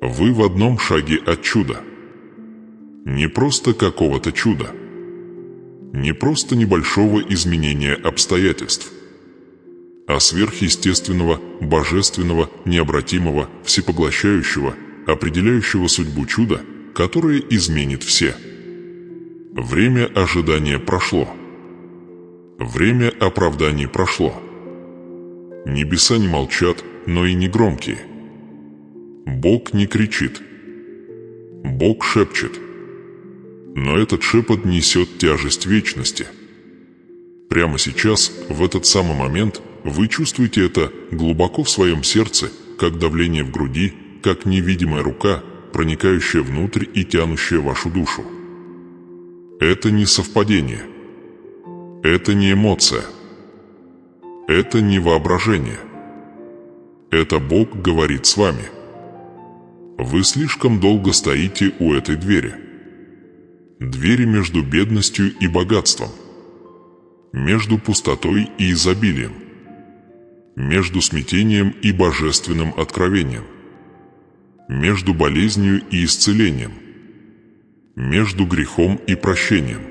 Вы в одном шаге от чуда. Не просто какого-то чуда. Не просто небольшого изменения обстоятельств, а сверхъестественного, божественного, необратимого, всепоглощающего, определяющего судьбу чуда, которое изменит все. Время ожидания прошло. Время оправданий прошло. Небеса не молчат, но и не громкие. Бог не кричит. Бог шепчет. Но этот шепот несет тяжесть вечности. Прямо сейчас, в этот самый момент, вы чувствуете это глубоко в своем сердце, как давление в груди, как невидимая рука, проникающая внутрь и тянущая вашу душу. Это не совпадение. Это не эмоция. Это не воображение. Это Бог говорит с вами. Вы слишком долго стоите у этой двери. Двери между бедностью и богатством. Между пустотой и изобилием. Между смятением и божественным откровением. Между болезнью и исцелением. Между грехом и прощением.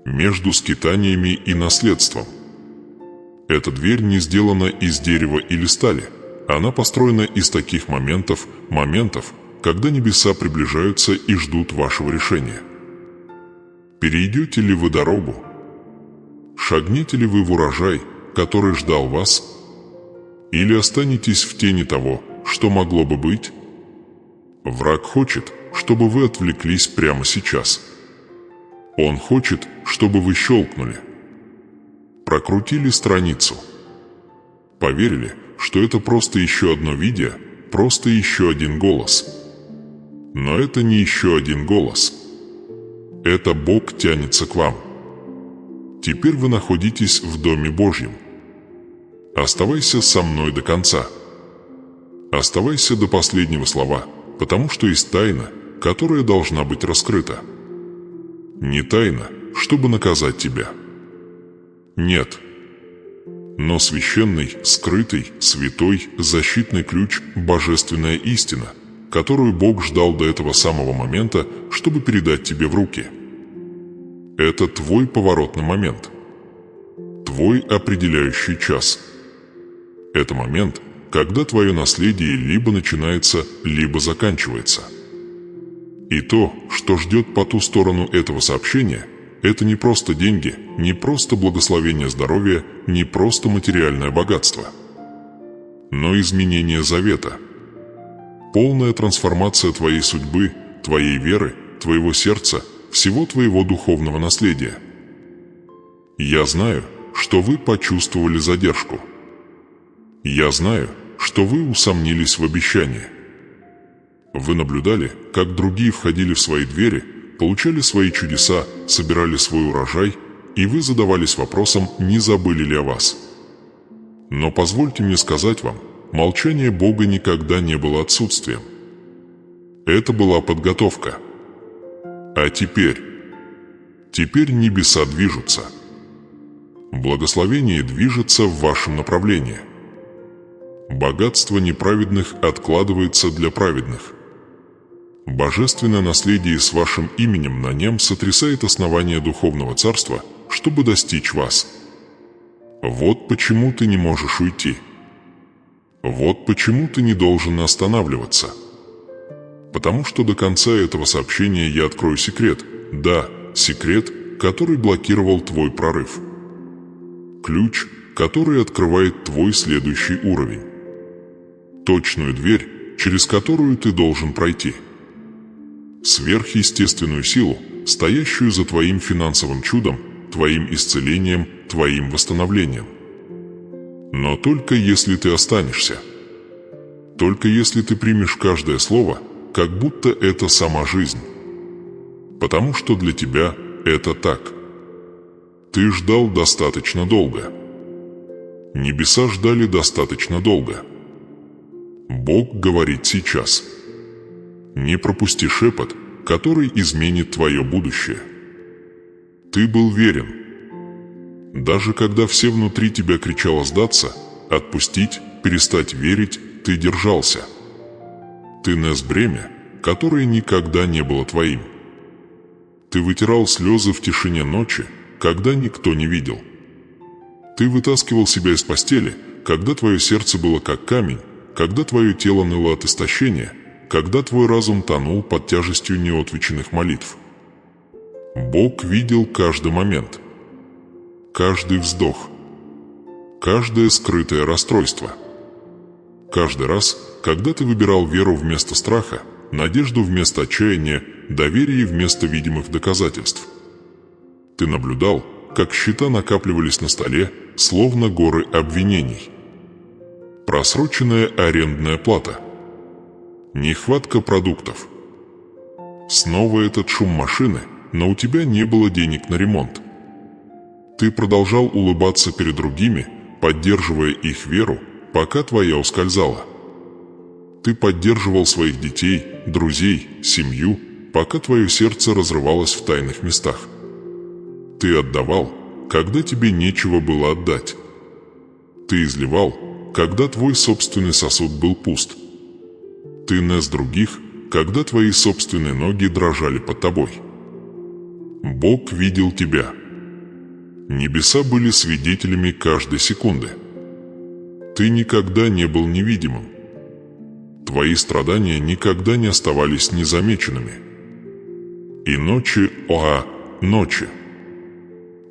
Между скитаниями и наследством. Эта дверь не сделана из дерева или стали. Она построена из таких моментов, когда небеса приближаются и ждут вашего решения. Перейдете ли вы дорогу? Шагнете ли вы в урожай, который ждал вас? Или останетесь в тени того, что могло бы быть? Враг хочет, чтобы вы отвлеклись прямо сейчас. Он хочет, чтобы вы щелкнули. Прокрутили страницу. Поверили, что это просто еще одно видео, просто еще один голос. Но это не еще один голос. Это Бог тянется к вам. Теперь вы находитесь в Доме Божьем. Оставайся со мной до конца. Оставайся до последнего слова, потому что есть тайна, которая должна быть раскрыта. Не тайна, чтобы наказать тебя. Нет. Но священный, скрытый, святой, защитный ключ – божественная истина, которую Бог ждал до этого самого момента, чтобы передать тебе в руки. Это твой поворотный момент. Твой определяющий час. Это момент, когда твое наследие либо начинается, либо заканчивается. И то, что ждет по ту сторону этого сообщения – это не просто деньги, не просто благословение здоровья, не просто материальное богатство, но изменение завета. Полная трансформация твоей судьбы, твоей веры, твоего сердца, всего твоего духовного наследия. Я знаю, что вы почувствовали задержку. Я знаю, что вы усомнились в обещании. Вы наблюдали, как другие входили в свои двери, получали свои чудеса, собирали свой урожай, и вы задавались вопросом, не забыли ли о вас. Но позвольте мне сказать вам, молчание Бога никогда не было отсутствием. Это была подготовка. А теперь небеса движутся. Благословение движется в вашем направлении. Богатство неправедных откладывается для праведных. Божественное наследие с вашим именем на нем сотрясает основание духовного царства, чтобы достичь вас. Вот почему ты не можешь уйти. Вот почему ты не должен останавливаться. Потому что до конца этого сообщения я открою секрет. Да, секрет, который блокировал твой прорыв. Ключ, который открывает твой следующий уровень. Точную дверь, через которую ты должен пройти. Сверхъестественную силу, стоящую за твоим финансовым чудом, твоим исцелением, твоим восстановлением. Но только если ты останешься. Только если ты примешь каждое слово, как будто это сама жизнь. Потому что для тебя это так. Ты ждал достаточно долго. Небеса ждали достаточно долго. Бог говорит сейчас. Не пропусти шепот, который изменит твое будущее. Ты был верен. Даже когда все внутри тебя кричало сдаться, отпустить, перестать верить, ты держался. Ты нес бремя, которое никогда не было твоим. Ты вытирал слезы в тишине ночи, когда никто не видел. Ты вытаскивал себя из постели, когда твое сердце было как камень, когда твое тело ныло от истощения, когда твой разум тонул под тяжестью неотвеченных молитв. Бог видел каждый момент, каждый вздох, каждое скрытое расстройство. Каждый раз, когда ты выбирал веру вместо страха, надежду вместо отчаяния, доверие вместо видимых доказательств. Ты наблюдал, как счета накапливались на столе, словно горы обвинений. Просроченная арендная плата. Нехватка продуктов. Снова этот шум машины, но у тебя не было денег на ремонт. Ты продолжал улыбаться перед другими, поддерживая их веру, пока твоя ускользала. Ты поддерживал своих детей, друзей, семью, пока твое сердце разрывалось в тайных местах. Ты отдавал, когда тебе нечего было отдать. Ты изливал, когда твой собственный сосуд был пуст. Ты нес других, когда твои собственные ноги дрожали под тобой. Бог видел тебя. Небеса были свидетелями каждой секунды. Ты никогда не был невидимым. Твои страдания никогда не оставались незамеченными. И ночи, ночи.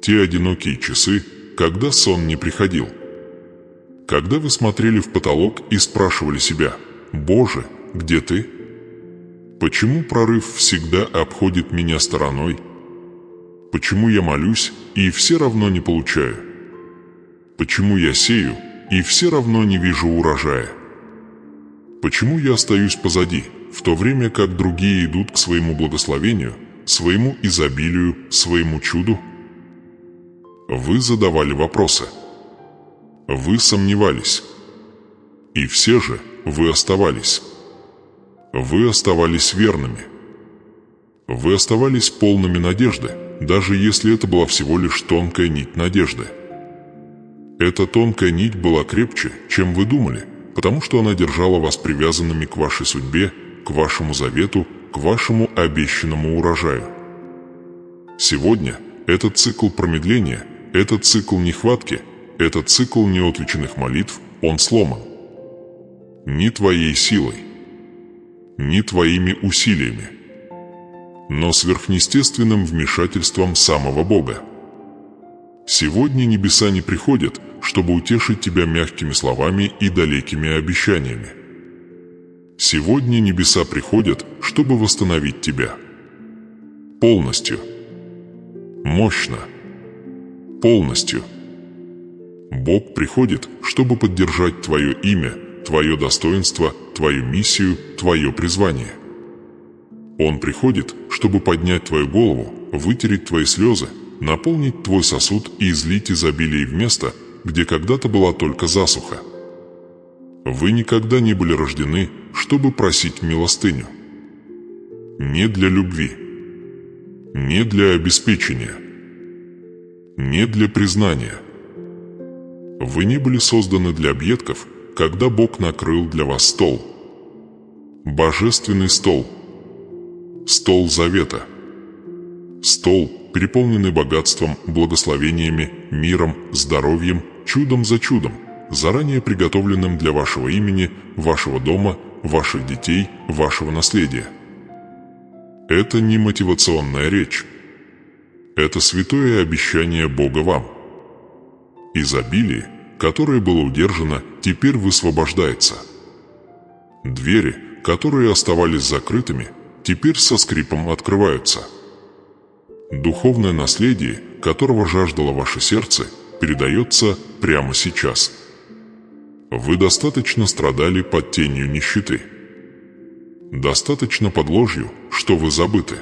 Те одинокие часы, когда сон не приходил. Когда вы смотрели в потолок и спрашивали себя: «Боже, где ты? Почему прорыв всегда обходит меня стороной? Почему я молюсь и все равно не получаю? Почему я сею и все равно не вижу урожая? Почему я остаюсь позади, в то время как другие идут к своему благословению, своему изобилию, своему чуду?» Вы задавали вопросы. Вы сомневались. И все же вы оставались. Вы оставались верными. Вы оставались полными надежды, даже если это была всего лишь тонкая нить надежды. Эта тонкая нить была крепче, чем вы думали, потому что она держала вас привязанными к вашей судьбе, к вашему завету, к вашему обещанному урожаю. Сегодня этот цикл промедления, этот цикл нехватки, этот цикл неотвеченных молитв, он сломан. Не твоей силой, не твоими усилиями, но сверхъестественным вмешательством самого Бога. Сегодня небеса не приходят, чтобы утешить тебя мягкими словами и далекими обещаниями. Сегодня небеса приходят, чтобы восстановить тебя. Полностью. Мощно. Полностью. Бог приходит, чтобы поддержать твое имя, твое достоинство, твою миссию, твое призвание. Он приходит, чтобы поднять твою голову, вытереть твои слезы, наполнить твой сосуд и излить изобилие в место, где когда-то была только засуха. Вы никогда не были рождены, чтобы просить милостыню. Не для любви, не для обеспечения, не для признания. Вы не были созданы для объедков, когда Бог накрыл для вас стол. Божественный стол. Стол завета. Стол, переполненный богатством, благословениями, миром, здоровьем, чудом за чудом, заранее приготовленным для вашего имени, вашего дома, ваших детей, вашего наследия. Это не мотивационная речь. Это святое обещание Бога вам. Изобилие, которое было удержано, теперь высвобождается. Двери, которые оставались закрытыми, теперь со скрипом открываются. Духовное наследие, которого жаждало ваше сердце, передается прямо сейчас. Вы достаточно страдали под тенью нищеты. Достаточно под ложью, что вы забыты.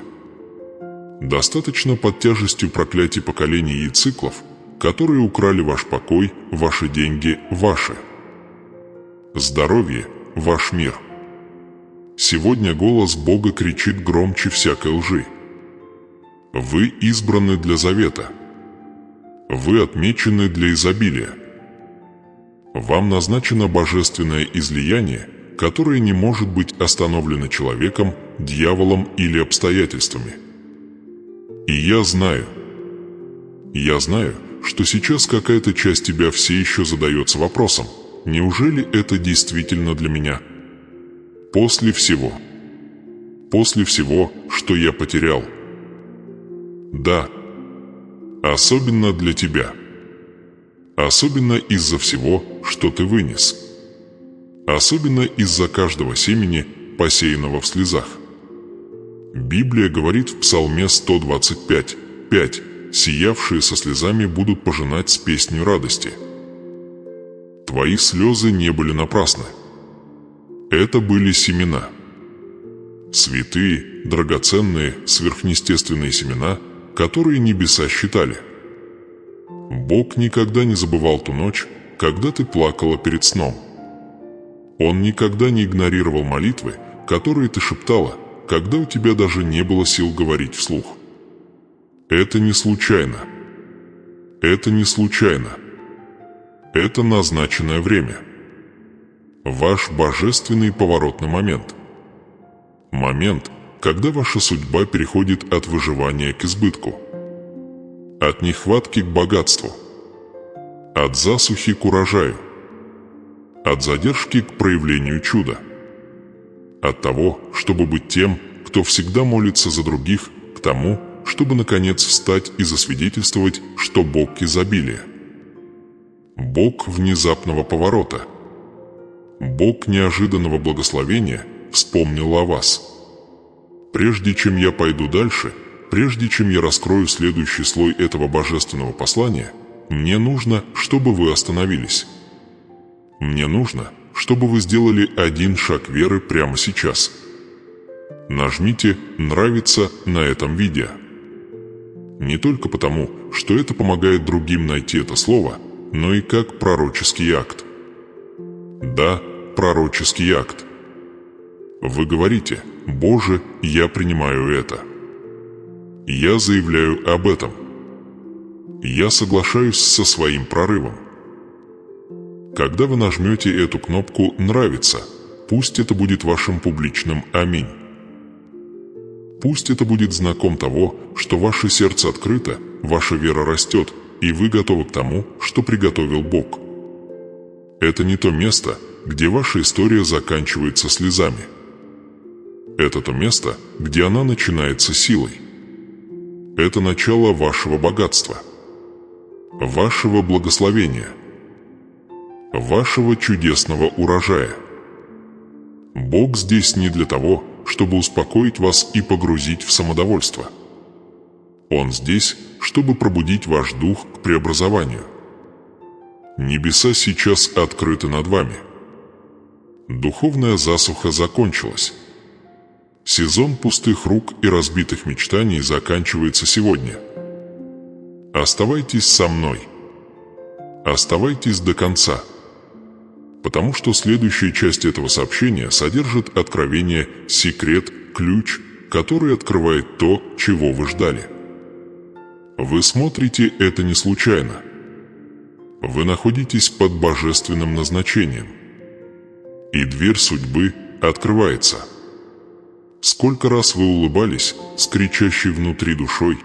Достаточно под тяжестью проклятий поколений и циклов, которые украли ваш покой, ваши деньги, ваши. Здоровье – ваш мир. Сегодня голос Бога кричит громче всякой лжи. Вы избраны для завета. Вы отмечены для изобилия. Вам назначено божественное излияние, которое не может быть остановлено человеком, дьяволом или обстоятельствами. И я знаю, что сейчас какая-то часть тебя все еще задается вопросом: неужели это действительно для меня? После всего, что я потерял. Да, особенно для тебя. Особенно из-за всего, что ты вынес. Особенно из-за каждого семени, посеянного в слезах. Библия говорит в Псалме 125:5: «Сиявшие со слезами будут пожинать с песнью радости». Твои слезы не были напрасны. Это были семена. Святые, драгоценные, сверхъестественные семена, которые небеса считали. Бог никогда не забывал ту ночь, когда ты плакала перед сном. Он никогда не игнорировал молитвы, которые ты шептала, когда у тебя даже не было сил говорить вслух. Это не случайно. Это не случайно. Это назначенное время. Ваш божественный поворотный момент. Момент, когда ваша судьба переходит от выживания к избытку. От нехватки к богатству. От засухи к урожаю. От задержки к проявлению чуда. От того, чтобы быть тем, кто всегда молится за других, к тому, чтобы наконец встать и засвидетельствовать, что Бог изобилия. Бог внезапного поворота. Бог неожиданного благословения вспомнил о вас. Прежде чем я пойду дальше, прежде чем я раскрою следующий слой этого божественного послания, мне нужно, чтобы вы остановились. Мне нужно, чтобы вы сделали один шаг веры прямо сейчас. Нажмите «Нравится» на этом видео. Не только потому, что это помогает другим найти это слово, но и как пророческий акт. Да, пророческий акт. Вы говорите: «Боже, я принимаю это. Я заявляю об этом. Я соглашаюсь со своим прорывом». Когда вы нажмете эту кнопку «Нравится», пусть это будет вашим публичным «Аминь». Пусть это будет знаком того, что ваше сердце открыто, ваша вера растет, и вы готовы к тому, что приготовил Бог. Это не то место, где ваша история заканчивается слезами. Это то место, где она начинается силой. Это начало вашего богатства, вашего благословения, вашего чудесного урожая. Бог здесь не для того, чтобы успокоить вас и погрузить в самодовольство. Он здесь, чтобы пробудить ваш дух к преобразованию. Небеса сейчас открыты над вами. Духовная засуха закончилась. Сезон пустых рук и разбитых мечтаний заканчивается сегодня. Оставайтесь со мной. Оставайтесь до конца. Потому что следующая часть этого сообщения содержит откровение, секрет, ключ, который открывает то, чего вы ждали. Вы смотрите это не случайно. Вы находитесь под божественным назначением. И дверь судьбы открывается. Сколько раз вы улыбались с кричащей внутри душой?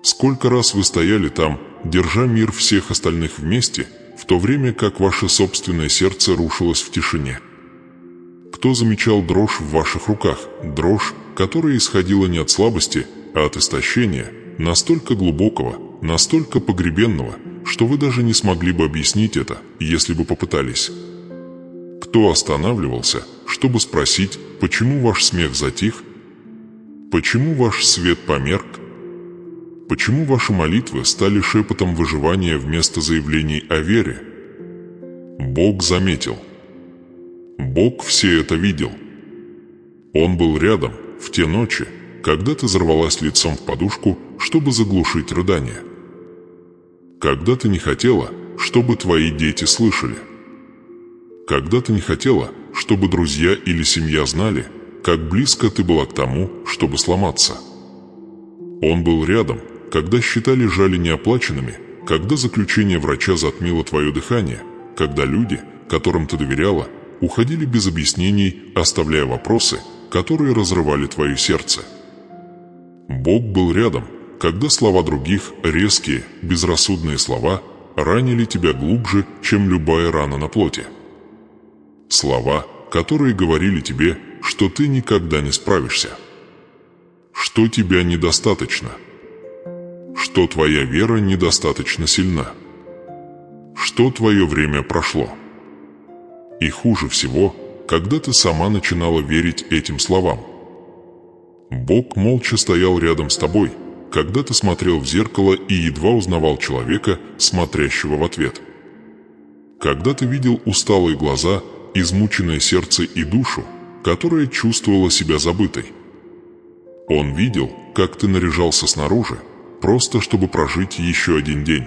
Сколько раз вы стояли там, держа мир всех остальных вместе, в то время как ваше собственное сердце рушилось в тишине? Кто замечал дрожь в ваших руках, дрожь, которая исходила не от слабости, а от истощения, настолько глубокого, настолько погребенного, что вы даже не смогли бы объяснить это, если бы попытались? Кто останавливался, чтобы спросить, почему ваш смех затих? Почему ваш свет померк? Почему ваши молитвы стали шепотом выживания вместо заявлений о вере? Бог заметил. Бог все это видел. Он был рядом в те ночи, когда ты взорвалась лицом в подушку, чтобы заглушить рыдание. Когда ты не хотела, чтобы твои дети слышали. Когда ты не хотела, чтобы друзья или семья знали, как близко ты была к тому, чтобы сломаться. Он был рядом, когда счета лежали неоплаченными, когда заключение врача затмило твое дыхание, когда люди, которым ты доверяла, уходили без объяснений, оставляя вопросы, которые разрывали твое сердце. Бог был рядом, когда слова других, резкие, безрассудные слова, ранили тебя глубже, чем любая рана на плоти. Слова, которые говорили тебе, что ты никогда не справишься, что тебя недостаточно, что твоя вера недостаточно сильна, что твое время прошло. И хуже всего, когда ты сама начинала верить этим словам. Бог молча стоял рядом с тобой, когда ты смотрел в зеркало и едва узнавал человека, смотрящего в ответ. Когда ты видел усталые глаза, измученное сердце и душу, которая чувствовала себя забытой. Он видел, как ты наряжался снаружи, просто чтобы прожить еще один день.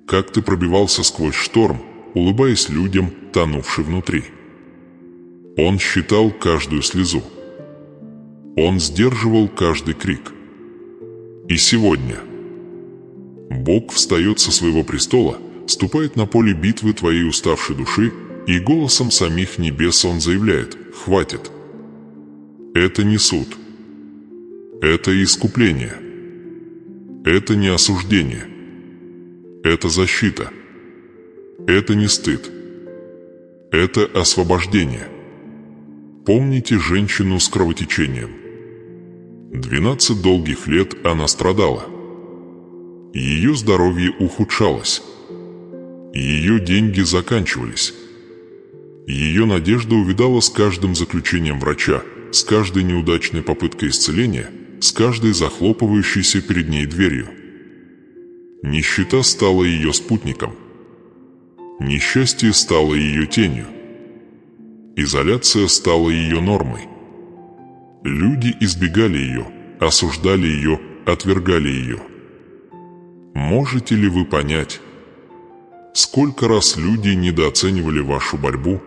Как ты пробивался сквозь шторм, улыбаясь людям, тонувшим внутри. Он считал каждую слезу. Он сдерживал каждый крик. И сегодня Бог встает со своего престола, ступает на поле битвы твоей уставшей души, и голосом самих небес он заявляет: «Хватит». Это не суд. Это искупление. Это не осуждение. Это защита. Это не стыд. Это освобождение. Помните женщину с кровотечением. 12 долгих лет она страдала. Ее здоровье ухудшалось. Ее деньги заканчивались. Ее надежда увядала с каждым заключением врача, с каждой неудачной попыткой исцеления, с каждой захлопывающейся перед ней дверью. Нищета стала ее спутником. Несчастье стало ее тенью. Изоляция стала ее нормой. Люди избегали ее, осуждали ее, отвергали ее. Можете ли вы понять, сколько раз люди недооценивали вашу борьбу?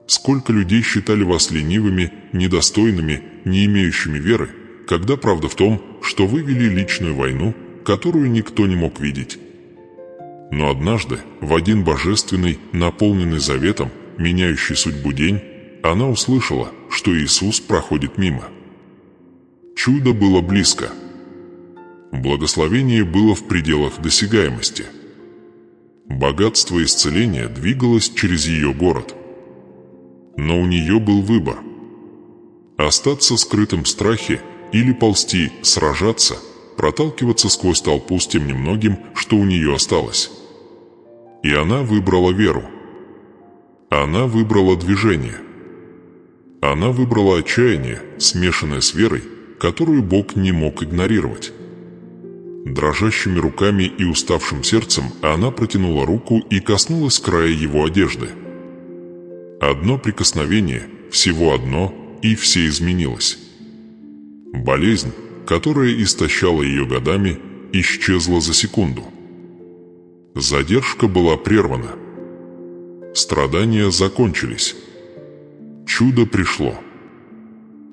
Сколько людей считали вас ленивыми, недостойными, не имеющими веры, когда правда в том, что вы вели личную войну, которую никто не мог видеть? Но однажды, в один божественный, наполненный заветом, меняющий судьбу день, она услышала, что Иисус проходит мимо. Чудо было близко. Благословение было в пределах досягаемости. Богатство исцеления двигалось через ее город. Но у нее был выбор: остаться скрытым в страхе или ползти, сражаться, проталкиваться сквозь толпу с тем немногим, что у нее осталось. И она выбрала веру. Она выбрала движение. Она выбрала отчаяние, смешанное с верой, которую Бог не мог игнорировать. Дрожащими руками и уставшим сердцем она протянула руку и коснулась края его одежды. Одно прикосновение, всего одно, и все изменилось. Болезнь, которая истощала ее годами, исчезла за секунду. Задержка была прервана. Страдания закончились. Чудо пришло.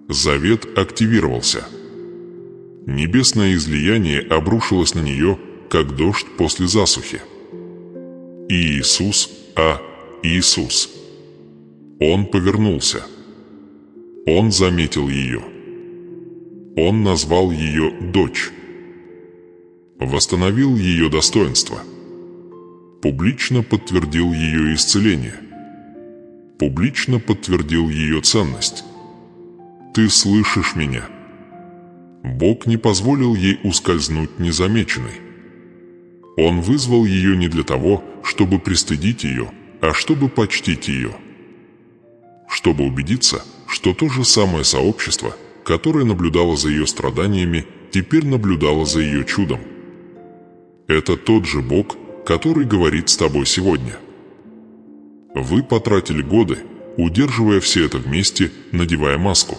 Завет активировался. Небесное излияние обрушилось на нее, как дождь после засухи. И Иисус, Иисус. Он повернулся. Он заметил ее. Он назвал ее дочь. Восстановил ее достоинство. Публично подтвердил ее исцеление. Публично подтвердил ее ценность. «Ты слышишь меня?» Бог не позволил ей ускользнуть незамеченной. Он вызвал ее не для того, чтобы пристыдить ее, а чтобы почтить ее. Чтобы убедиться, что то же самое сообщество, которое наблюдало за ее страданиями, теперь наблюдало за ее чудом. Это тот же Бог, который говорит с тобой сегодня. Вы потратили годы, удерживая все это вместе, надевая маску.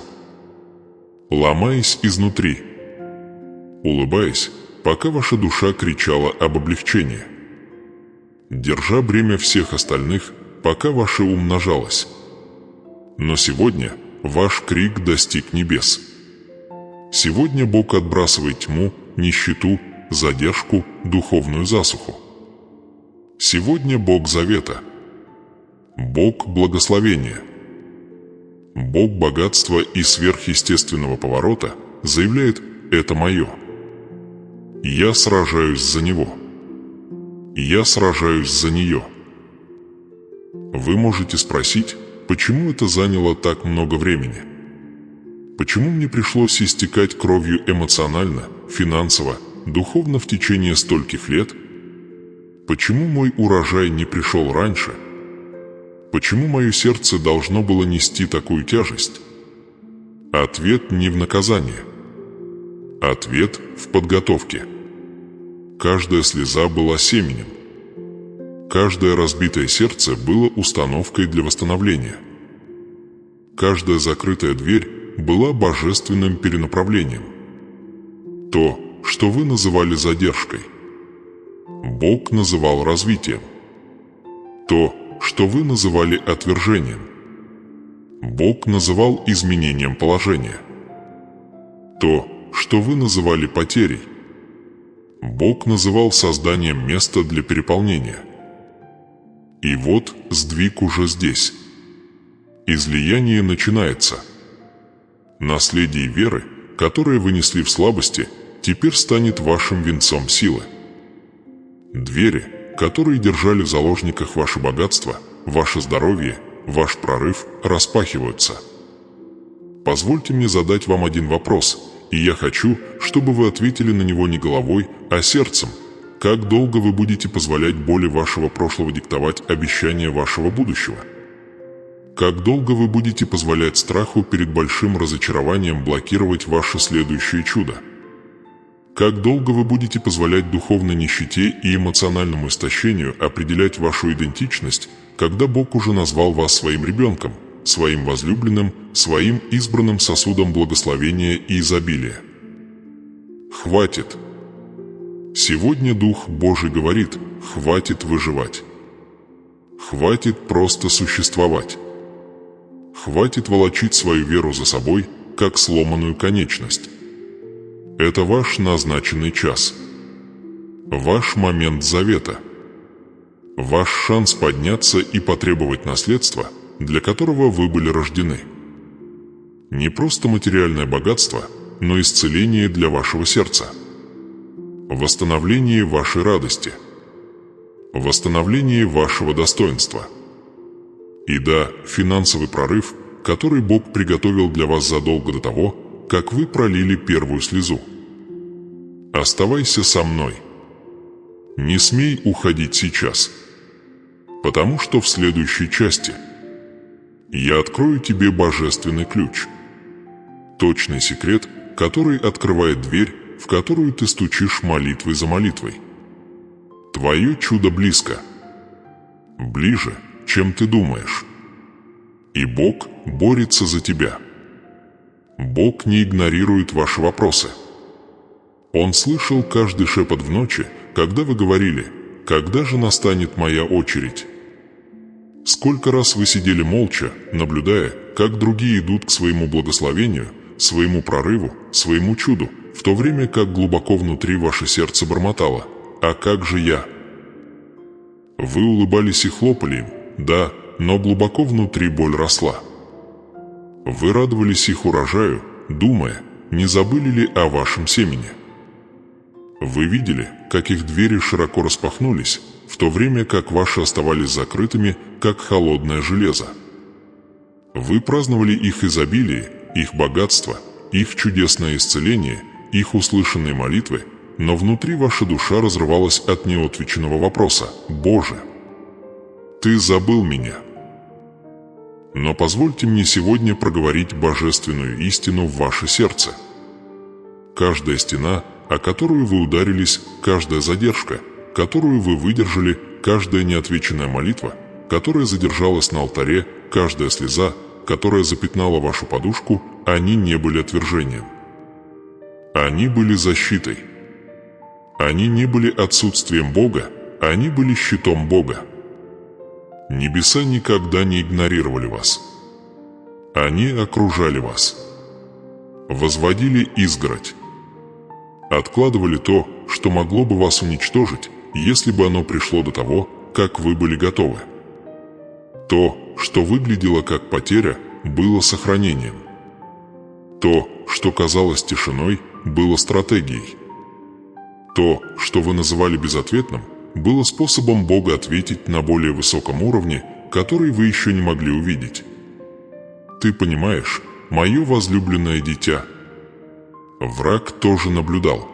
Ломаясь изнутри. Улыбаясь, пока ваша душа кричала об облегчении. Держа бремя всех остальных, пока ваше умножалось. Но сегодня ваш крик достиг небес. Сегодня Бог отбрасывает тьму, нищету, задержку, духовную засуху. Сегодня Бог завета. Бог благословения. Бог богатства и сверхъестественного поворота заявляет: «Это мое. Я сражаюсь за него. Я сражаюсь за нее». Вы можете спросить, почему это заняло так много времени? Почему мне пришлось истекать кровью эмоционально, финансово, духовно в течение стольких лет? Почему мой урожай не пришел раньше? Почему мое сердце должно было нести такую тяжесть? Ответ не в наказании. Ответ в подготовке. Каждая слеза была семенем. Каждое разбитое сердце было установкой для восстановления. Каждая закрытая дверь была божественным перенаправлением. То, что вы называли задержкой, Бог называл развитием. То, что вы называли отвержением, Бог называл изменением положения. То, что вы называли потерей, Бог называл созданием места для переполнения. И вот сдвиг уже здесь. Излияние начинается. Наследие веры, которое вы несли в слабости, теперь станет вашим венцом силы. Двери, которые держали в заложниках ваше богатство, ваше здоровье, ваш прорыв, распахиваются. Позвольте мне задать вам один вопрос, и я хочу, чтобы вы ответили на него не головой, а сердцем. Как долго вы будете позволять боли вашего прошлого диктовать обещания вашего будущего? Как долго вы будете позволять страху перед большим разочарованием блокировать ваше следующее чудо? Как долго вы будете позволять духовной нищете и эмоциональному истощению определять вашу идентичность, когда Бог уже назвал вас своим ребенком, своим возлюбленным, своим избранным сосудом благословения и изобилия? Хватит. Сегодня Дух Божий говорит: хватит выживать. Хватит просто существовать. Хватит волочить свою веру за собой, как сломанную конечность. Это ваш назначенный час. Ваш момент завета. Ваш шанс подняться и потребовать наследства, для которого вы были рождены. Не просто материальное богатство, но исцеление для вашего сердца. Восстановление вашей радости. Восстановление вашего достоинства. И да, финансовый прорыв, который Бог приготовил для вас задолго до того, как вы пролили первую слезу. Оставайся со мной. Не смей уходить сейчас, потому что в следующей части я открою тебе божественный ключ. Точный секрет, который открывает дверь, в которую ты стучишь молитвой за молитвой. Твое чудо близко. Ближе, чем ты думаешь. И Бог борется за тебя. Бог не игнорирует ваши вопросы. Он слышал каждый шепот в ночи, когда вы говорили: «Когда же настанет моя очередь?» Сколько раз вы сидели молча, наблюдая, как другие идут к своему благословению, своему прорыву, своему чуду, в то время как глубоко внутри ваше сердце бормотало: «А как же я?» Вы улыбались и хлопали им, да, но глубоко внутри боль росла. Вы радовались их урожаю, думая, не забыли ли о вашем семени. Вы видели, как их двери широко распахнулись, в то время как ваши оставались закрытыми, как холодное железо. Вы праздновали их изобилие, их богатство, их чудесное исцеление, их услышанные молитвы, но внутри ваша душа разрывалась от неотвеченного вопроса: «Боже, Ты забыл меня». Но позвольте мне сегодня проговорить божественную истину в ваше сердце. Каждая стена, о которую вы ударились, каждая задержка, которую вы выдержали, каждая неотвеченная молитва, которая задержалась на алтаре, каждая слеза, которая запятнала вашу подушку, они не были отвержением. Они были защитой. Они не были отсутствием Бога, они были щитом Бога. Небеса никогда не игнорировали вас. Они окружали вас. Возводили изгородь. Откладывали то, что могло бы вас уничтожить, если бы оно пришло до того, как вы были готовы. То, что выглядело как потеря, было сохранением. То, что казалось тишиной, было стратегией. То, что вы называли безответным, было способом Бога ответить на более высоком уровне, который вы еще не могли увидеть. Ты понимаешь, мое возлюбленное дитя. Враг тоже наблюдал.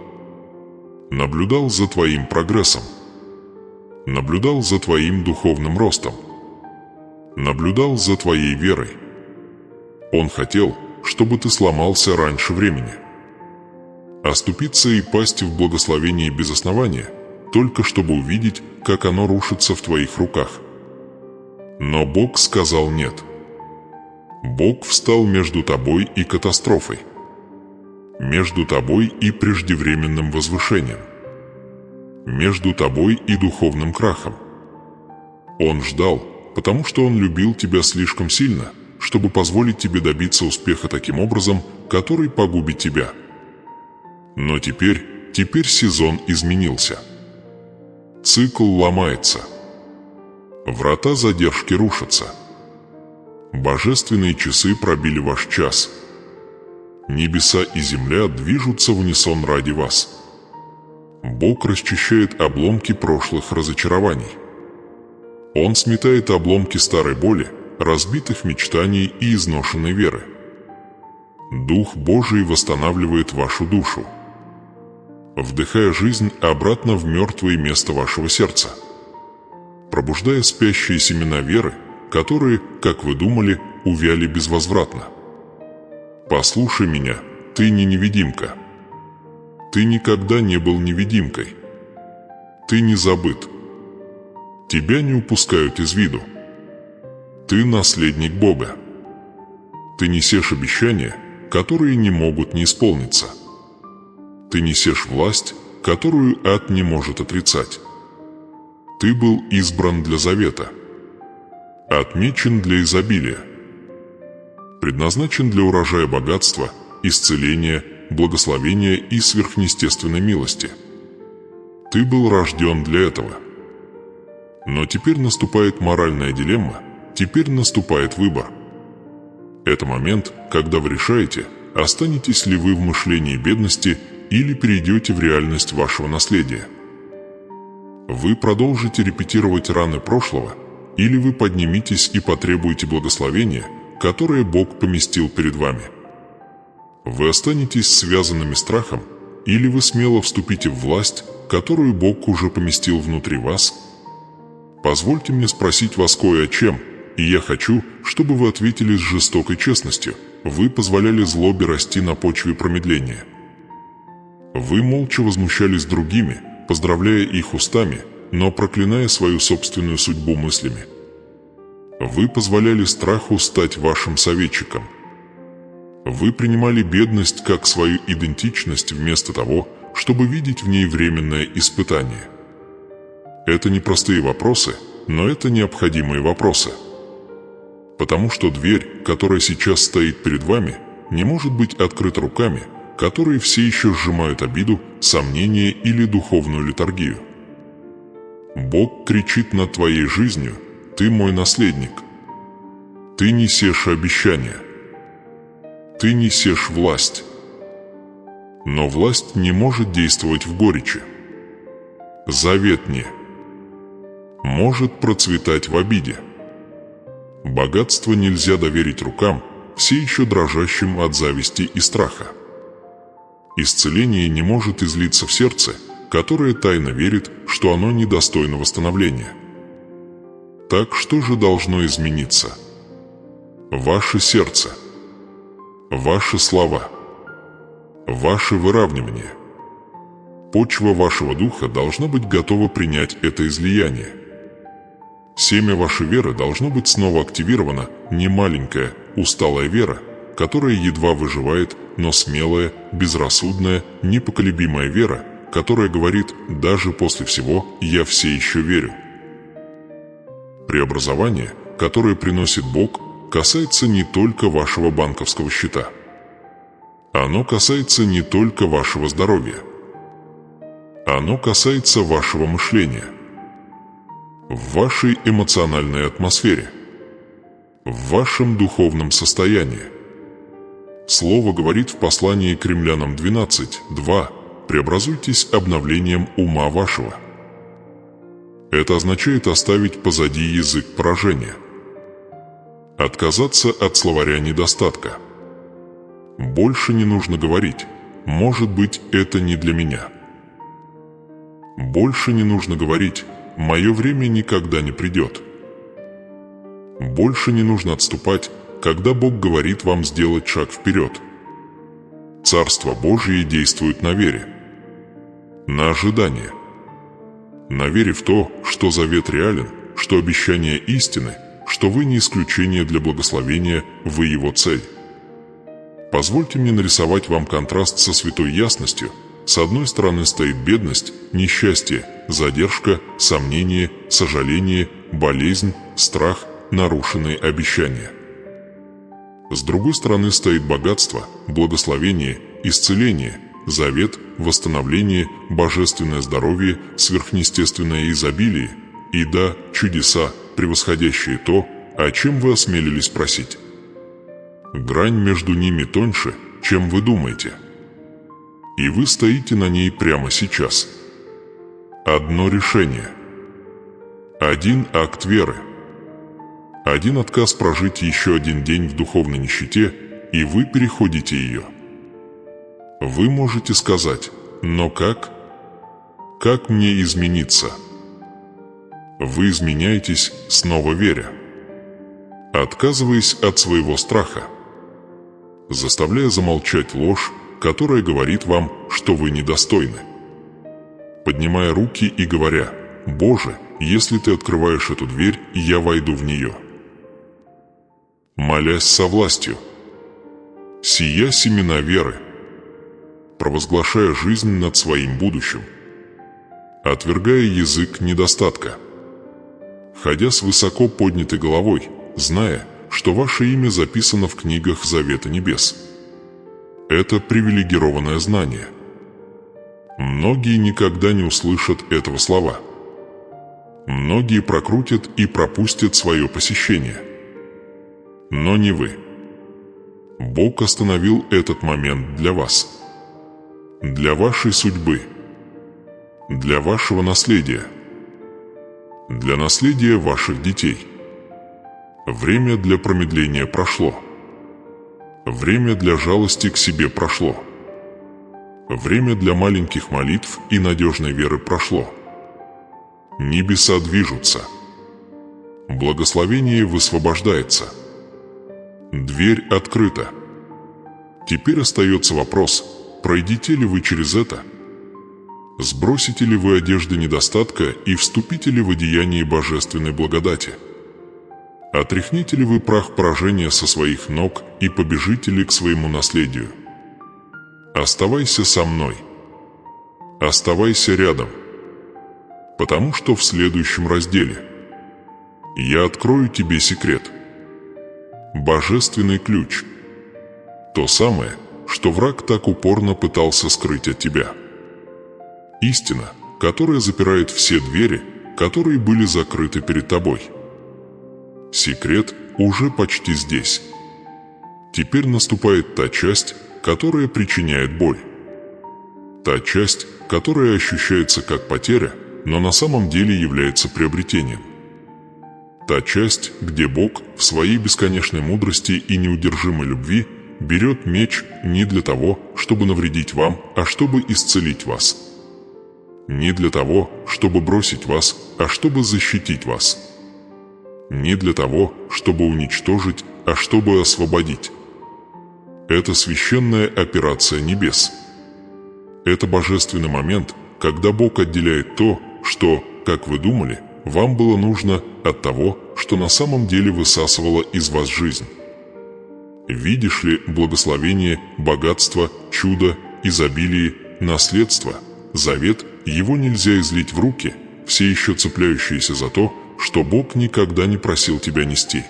Наблюдал за твоим прогрессом. Наблюдал за твоим духовным ростом. Наблюдал за твоей верой. Он хотел, чтобы ты сломался раньше времени. Оступиться и пасть в благословении без основания, только чтобы увидеть, как оно рушится в твоих руках. Но Бог сказал нет. Бог встал между тобой и катастрофой. Между тобой и преждевременным возвышением. Между тобой и духовным крахом. Он ждал, потому что Он любил тебя слишком сильно, чтобы позволить тебе добиться успеха таким образом, который погубит тебя. Но теперь сезон изменился. Цикл ломается. Врата задержки рушатся. Божественные часы пробили ваш час. Небеса и земля движутся в унисон ради вас. Бог расчищает обломки прошлых разочарований. Он сметает обломки старой боли, разбитых мечтаний и изношенной веры. Дух Божий восстанавливает вашу душу, вдыхая жизнь обратно в мертвое место вашего сердца, пробуждая спящие семена веры, которые, как вы думали, увяли безвозвратно. Послушай меня, ты не невидимка. Ты никогда не был невидимкой. Ты не забыт. Тебя не упускают из виду. Ты наследник Бога. Ты несешь обещания, которые не могут не исполниться. Ты несешь власть, которую ад не может отрицать. Ты был избран для завета, отмечен для изобилия, предназначен для урожая богатства, исцеления, благословения и сверхъестественной милости. Ты был рожден для этого. Но теперь наступает моральная дилемма, теперь наступает выбор. Это момент, когда вы решаете, останетесь ли вы в мышлении бедности или перейдете в реальность вашего наследия. Вы продолжите репетировать раны прошлого, или вы подниметесь и потребуете благословения, которое Бог поместил перед вами. Вы останетесь связанными страхом, или вы смело вступите в власть, которую Бог уже поместил внутри вас? Позвольте мне спросить вас кое о чем, и я хочу, чтобы вы ответили с жестокой честностью. Вы позволяли злобе расти на почве промедления. Вы молча возмущались другими, поздравляя их устами, но проклиная свою собственную судьбу мыслями. Вы позволяли страху стать вашим советчиком. Вы принимали бедность как свою идентичность вместо того, чтобы видеть в ней временное испытание. Это не простые вопросы, но это необходимые вопросы. Потому что дверь, которая сейчас стоит перед вами, не может быть открыта руками, которые все еще сжимают обиду, сомнение или духовную летаргию. Бог кричит над твоей жизнью: «Ты мой наследник». Ты несешь обещания. Ты несешь власть. Но власть не может действовать в горечи. Завет не может процветать в обиде. Богатство нельзя доверить рукам, все еще дрожащим от зависти и страха. Исцеление не может излиться в сердце, которое тайно верит, что оно недостойно восстановления. Так что же должно измениться? Ваше сердце, ваши слова, ваше выравнивание. Почва вашего духа должна быть готова принять это излияние. Семя вашей веры должно быть снова активировано, не маленькая, усталая вера, которая едва выживает, но смелая, безрассудная, непоколебимая вера, которая говорит: даже после всего я все еще верю. Преобразование, которое приносит Бог, касается не только вашего банковского счета. Оно касается не только вашего здоровья. Оно касается вашего мышления, в вашей эмоциональной атмосфере, в вашем духовном состоянии. Слово говорит в послании к Римлянам 12:2: «Преобразуйтесь обновлением ума вашего». Это означает оставить позади язык поражения, отказаться от словаря недостатка. Больше не нужно говорить: «Может быть, это не для меня». Больше не нужно говорить: «Мое время никогда не придет». Больше не нужно отступать, когда Бог говорит вам сделать шаг вперед. Царство Божие действует на вере, на ожидание, на вере в то, что завет реален, что обещание истины, что вы не исключение для благословения, вы его цель. Позвольте мне нарисовать вам контраст со святой ясностью. С одной стороны стоит бедность, несчастье, задержка, сомнение, сожаление, болезнь, страх, нарушенные обещания. С другой стороны стоит богатство, благословение, исцеление, завет, восстановление, божественное здоровье, сверхъестественное изобилие и, да, чудеса, превосходящие то, о чем вы осмелились просить. Грань между ними тоньше, чем вы думаете. И вы стоите на ней прямо сейчас. Одно решение. Один акт веры. Один отказ прожить еще один день в духовной нищете, и вы переходите ее. Вы можете сказать: «Но как? Как мне измениться?» Вы изменяетесь, снова веря, отказываясь от своего страха, заставляя замолчать ложь, которая говорит вам, что вы недостойны, поднимая руки и говоря: «Боже, если Ты открываешь эту дверь, я войду в нее», молясь со властью, сея семена веры, провозглашая жизнь над своим будущим, отвергая язык недостатка, ходя с высоко поднятой головой, зная, что ваше имя записано в книгах Завета Небес. Это привилегированное знание. Многие никогда не услышат этого слова. Многие прокрутят и пропустят свое посещение. Но не вы. Бог остановил этот момент для вас. Для вашей судьбы. Для вашего наследия. Для наследия ваших детей. Время для промедления прошло. Время для жалости к себе прошло. Время для маленьких молитв и надежной веры прошло. Небеса движутся. Благословение высвобождается. Дверь открыта. Теперь остается вопрос: пройдете ли вы через это? Сбросите ли вы одежды недостатка и вступите ли в одеяние божественной благодати? Отряхните ли вы прах поражения со своих ног и побежите ли к своему наследию? Оставайся со мной. Оставайся рядом. Потому что в следующем разделе я открою тебе секрет. Божественный ключ. То самое, что враг так упорно пытался скрыть от тебя. Истина, которая запирает все двери, которые были закрыты перед тобой. Секрет уже почти здесь. Теперь наступает та часть, которая причиняет боль. Та часть, которая ощущается как потеря, но на самом деле является приобретением. Та часть, где Бог в своей бесконечной мудрости и неудержимой любви берет меч не для того, чтобы навредить вам, а чтобы исцелить вас. Не для того, чтобы бросить вас, а чтобы защитить вас. Не для того, чтобы уничтожить, а чтобы освободить. Это священная операция небес. Это божественный момент, когда Бог отделяет то, что, как вы думали, вам было нужно, от того, что на самом деле высасывало из вас жизнь. Видишь ли, благословение, богатство, чудо, изобилие, наследство, завет, его нельзя излить в руки, все еще цепляющиеся за то, что Бог никогда не просил тебя нести.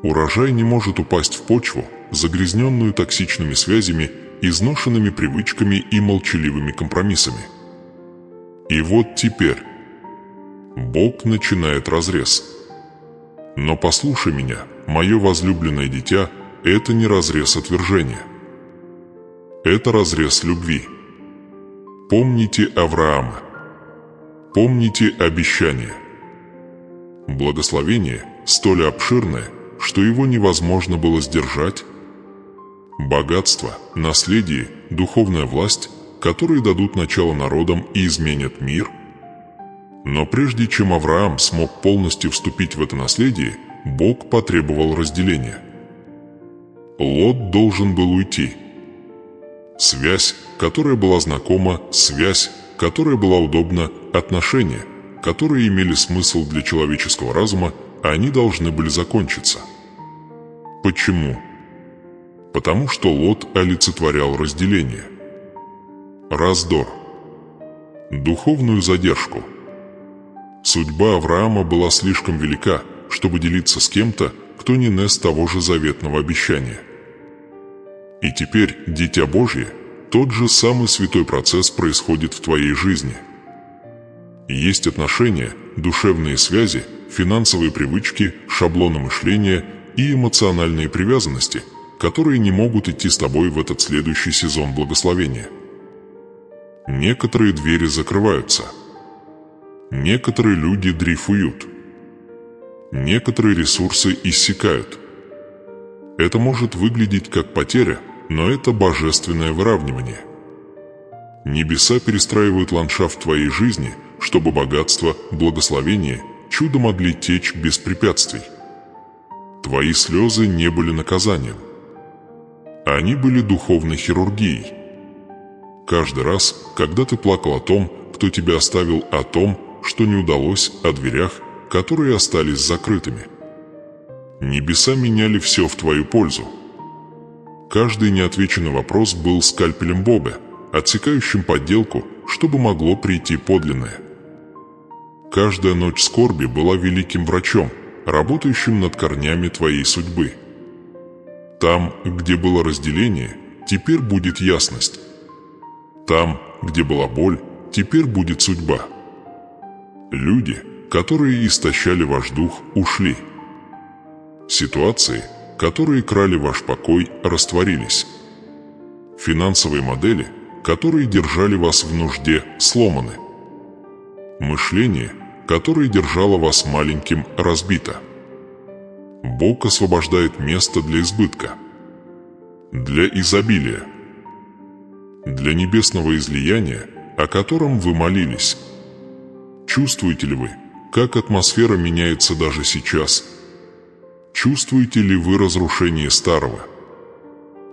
Урожай не может упасть в почву, загрязненную токсичными связями, изношенными привычками и молчаливыми компромиссами. И вот теперь Бог начинает разрез. Но послушай меня, мое возлюбленное дитя, это не разрез отвержения. Это разрез любви. Помните Авраама. Помните обещание. Благословение столь обширное, что его невозможно было сдержать. Богатство, наследие, духовная власть, которые дадут начало народам и изменят мир. Но прежде чем Авраам смог полностью вступить в это наследие, Бог потребовал разделения. Лот должен был уйти. Связь, которая была знакома, связь, которая была удобна, отношения, которые имели смысл для человеческого разума, они должны были закончиться. Почему? Потому что Лот олицетворял разделение. Раздор. Духовную задержку. Судьба Авраама была слишком велика, чтобы делиться с кем-то, кто не нес того же заветного обещания. И теперь, Дитя Божье, тот же самый святой процесс происходит в твоей жизни. Есть отношения, душевные связи, финансовые привычки, шаблоны мышления и эмоциональные привязанности, которые не могут идти с тобой в этот следующий сезон благословения. Некоторые двери закрываются. Некоторые люди дрейфуют. Некоторые ресурсы иссякают. Это может выглядеть как потеря, но это божественное выравнивание. Небеса перестраивают ландшафт твоей жизни, чтобы богатство, благословение, чудо могли течь без препятствий. Твои слезы не были наказанием. Они были духовной хирургией. Каждый раз, когда ты плакал о том, кто тебя оставил, о том, что не удалось, о дверях, которые остались закрытыми. Небеса меняли все в твою пользу. Каждый неотвеченный вопрос был скальпелем Бога, отсекающим подделку, чтобы могло прийти подлинное. Каждая ночь скорби была великим врачом, работающим над корнями твоей судьбы. Там, где было разделение, теперь будет ясность. Там, где была боль, теперь будет судьба. Люди, которые истощали ваш дух, ушли. Ситуации, которые крали ваш покой, растворились. Финансовые модели, которые держали вас в нужде, сломаны. Мышление, которое держало вас маленьким, разбито. Бог освобождает место для избытка, для изобилия, для небесного излияния, о котором вы молились. Чувствуете ли вы, как атмосфера меняется даже сейчас? Чувствуете ли вы разрушение старого?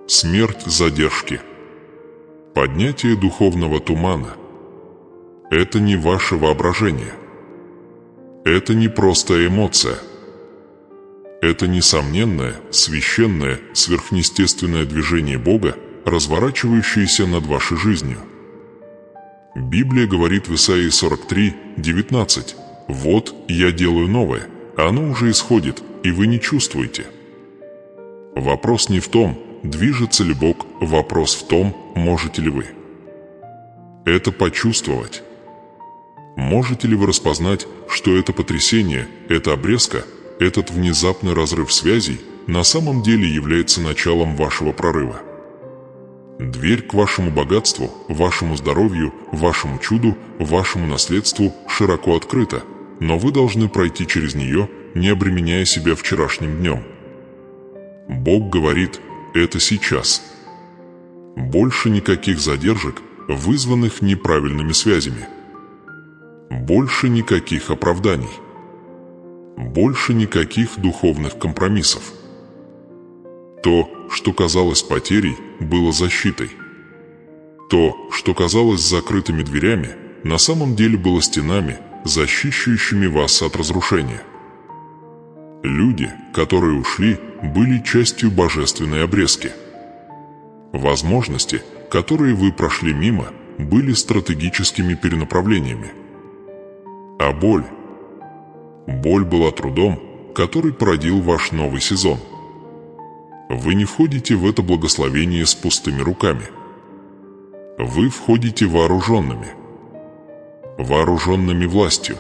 Смерть задержки. Поднятие духовного тумана. Это не ваше воображение. Это не просто эмоция. Это несомненное, священное, сверхъестественное движение Бога, разворачивающееся над вашей жизнью. Библия говорит в Исаии 43:19: «Вот я делаю новое, оно уже исходит, и вы не чувствуете». Вопрос не в том, движется ли Бог, вопрос в том, можете ли вы это почувствовать. Можете ли вы распознать, что это потрясение, эта обрезка, этот внезапный разрыв связей на самом деле является началом вашего прорыва? Дверь к вашему богатству, вашему здоровью, вашему чуду, вашему наследству широко открыта, но вы должны пройти через нее, не обременяя себя вчерашним днем. Бог говорит: это сейчас. Больше никаких задержек, вызванных неправильными связями. Больше никаких оправданий. Больше никаких духовных компромиссов. То, что казалось потерей, было защитой. То, что казалось закрытыми дверями, на самом деле было стенами, защищающими вас от разрушения. Люди, которые ушли, были частью божественной обрезки. Возможности, которые вы прошли мимо, были стратегическими перенаправлениями. А боль? Боль была трудом, который породил ваш новый сезон. Вы не входите в это благословение с пустыми руками. Вы входите вооруженными. Вооруженными властью.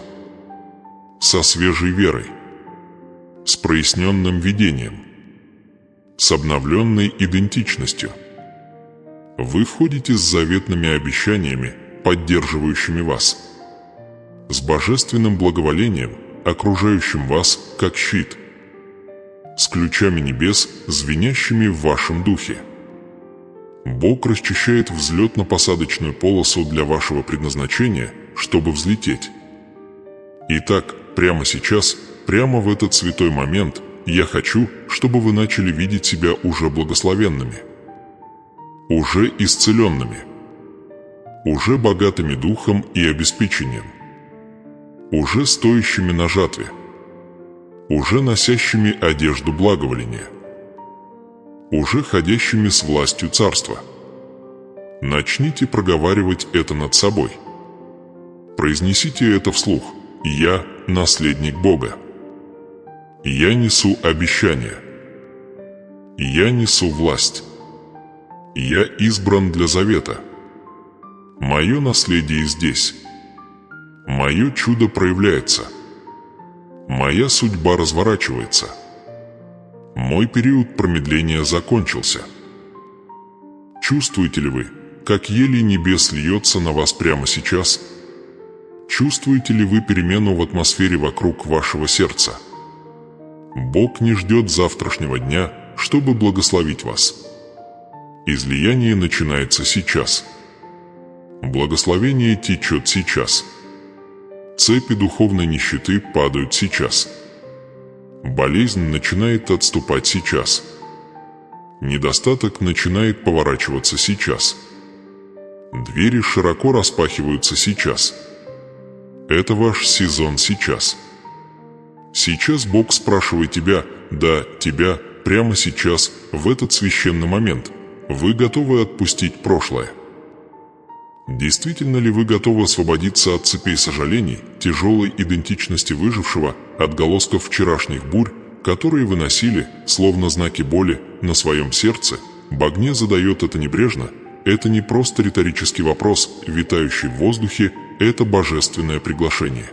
Со свежей верой. с проясненным видением, с обновленной идентичностью. Вы входите с заветными обещаниями, поддерживающими вас, с божественным благоволением, окружающим вас как щит, с ключами небес, звенящими в вашем духе. Бог расчищает взлетно-посадочную полосу для вашего предназначения, чтобы взлететь. Итак, прямо сейчас, прямо в этот святой момент, я хочу, чтобы вы начали видеть себя уже благословенными, уже исцеленными, уже богатыми духом и обеспечением, уже стоящими на жатве, уже носящими одежду благоволения, уже ходящими с властью царства. Начните проговаривать это над собой. Произнесите это вслух. Я наследник Бога. Я несу обещание. Я несу власть. Я избран для завета. Мое наследие здесь. Мое чудо проявляется. Моя судьба разворачивается. Мой период промедления закончился. Чувствуете ли вы, как елей небес льется на вас прямо сейчас? Чувствуете ли вы перемену в атмосфере вокруг вашего сердца? Бог не ждет завтрашнего дня, чтобы благословить вас. Излияние начинается сейчас. Благословение течет сейчас. Цепи духовной нищеты падают сейчас. Болезнь начинает отступать сейчас. Недостаток начинает поворачиваться сейчас. Двери широко распахиваются сейчас. Это ваш сезон сейчас. Сейчас Бог спрашивает тебя, да, тебя, прямо сейчас, в этот священный момент. Вы готовы отпустить прошлое? Действительно ли вы готовы освободиться от цепей сожалений, тяжелой идентичности выжившего, отголосков вчерашних бурь, которые вы носили, словно знаки боли, на своем сердце? Богне задает это небрежно. Это не просто риторический вопрос, витающий в воздухе, это божественное приглашение.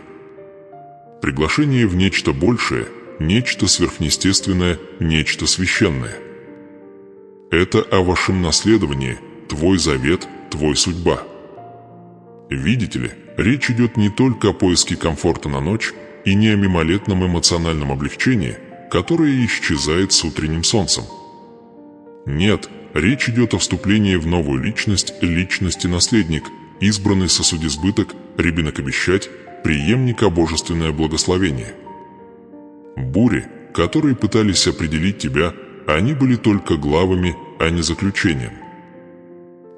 Приглашение в нечто большее, нечто сверхъестественное, нечто священное. Это о вашем наследовании, твой завет, твой судьба. Видите ли, речь идет не только о поиске комфорта на ночь и не о мимолетном эмоциональном облегчении, которое исчезает с утренним солнцем. Нет, речь идет о вступлении в новую личность, личности-наследник, избранный сосудизбыток, ребенок-обещать, преемника божественное благословение. Бури, которые пытались определить тебя, они были только главами, а не заключением.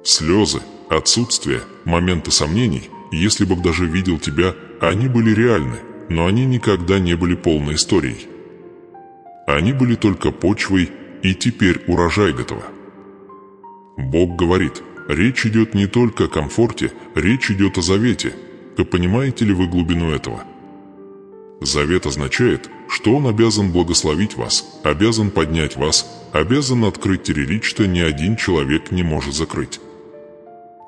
Слезы, отсутствие, моменты сомнений, если Бог даже видел тебя, они были реальны, но они никогда не были полной историей. Они были только почвой, и теперь урожай готова. Бог говорит, речь идет не только о комфорте, речь идет о завете. Понимаете ли вы глубину этого? Завет означает, что Он обязан благословить вас, обязан поднять вас, обязан открыть двери, что ни один человек не может закрыть.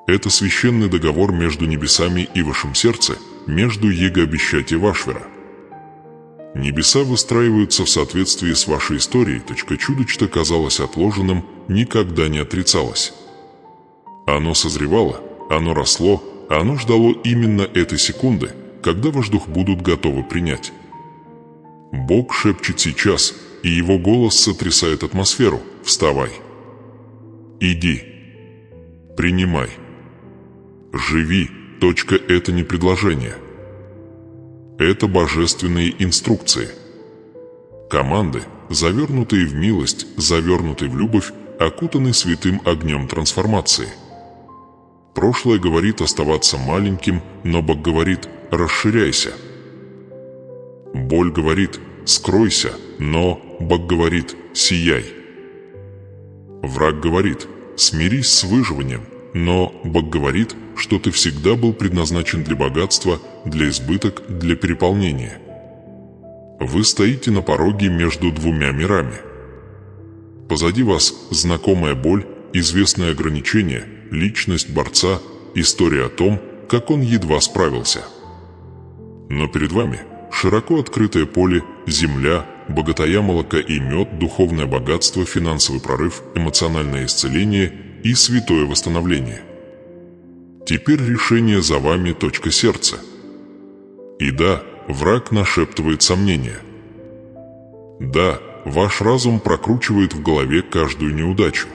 Это священный договор между небесами и вашим сердцем, между Его-обещать и Вашвера. Небеса выстраиваются в соответствии с вашей историей. Чудо, что казалось отложенным, никогда не отрицалось. Оно созревало, оно росло, оно ждало именно этой секунды, когда ваш дух будут готовы принять. Бог шепчет сейчас, и Его голос сотрясает атмосферу. Вставай. Иди. Принимай. Живи. Это не предложение. Это божественные инструкции. Команды, завернутые в милость, завернутые в любовь, окутаны святым огнем трансформации. Прошлое говорит оставаться маленьким, но Бог говорит «расширяйся». Боль говорит «скройся», но Бог говорит «сияй». Враг говорит «смирись с выживанием», но Бог говорит, что ты всегда был предназначен для богатства, для избыток, для переполнения. Вы стоите на пороге между двумя мирами. Позади вас знакомая боль, известное ограничение, личность борца, история о том, как он едва справился. Но перед вами широко открытое поле, земля, богатая молока и мед, духовное богатство, финансовый прорыв, эмоциональное исцеление и святое восстановление. Теперь решение за вами. Сердце. И да, враг нашептывает сомнения. Да, ваш разум прокручивает в голове каждую неудачу.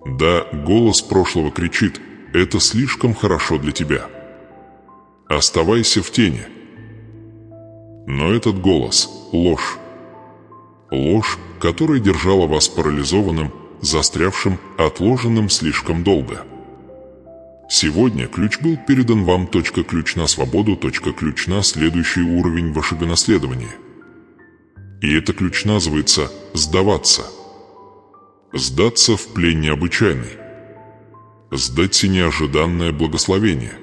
Да, голос прошлого кричит: «Это слишком хорошо для тебя. Оставайся в тени». Но этот голос – ложь. Ложь, которая держала вас парализованным, застрявшим, отложенным слишком долго. Сегодня ключ был передан вам. Ключ на свободу. Ключ на следующий уровень вашего наследования. И это ключ называется «сдаваться». Сдаться в плен необычайный. Сдать неожиданное благословение.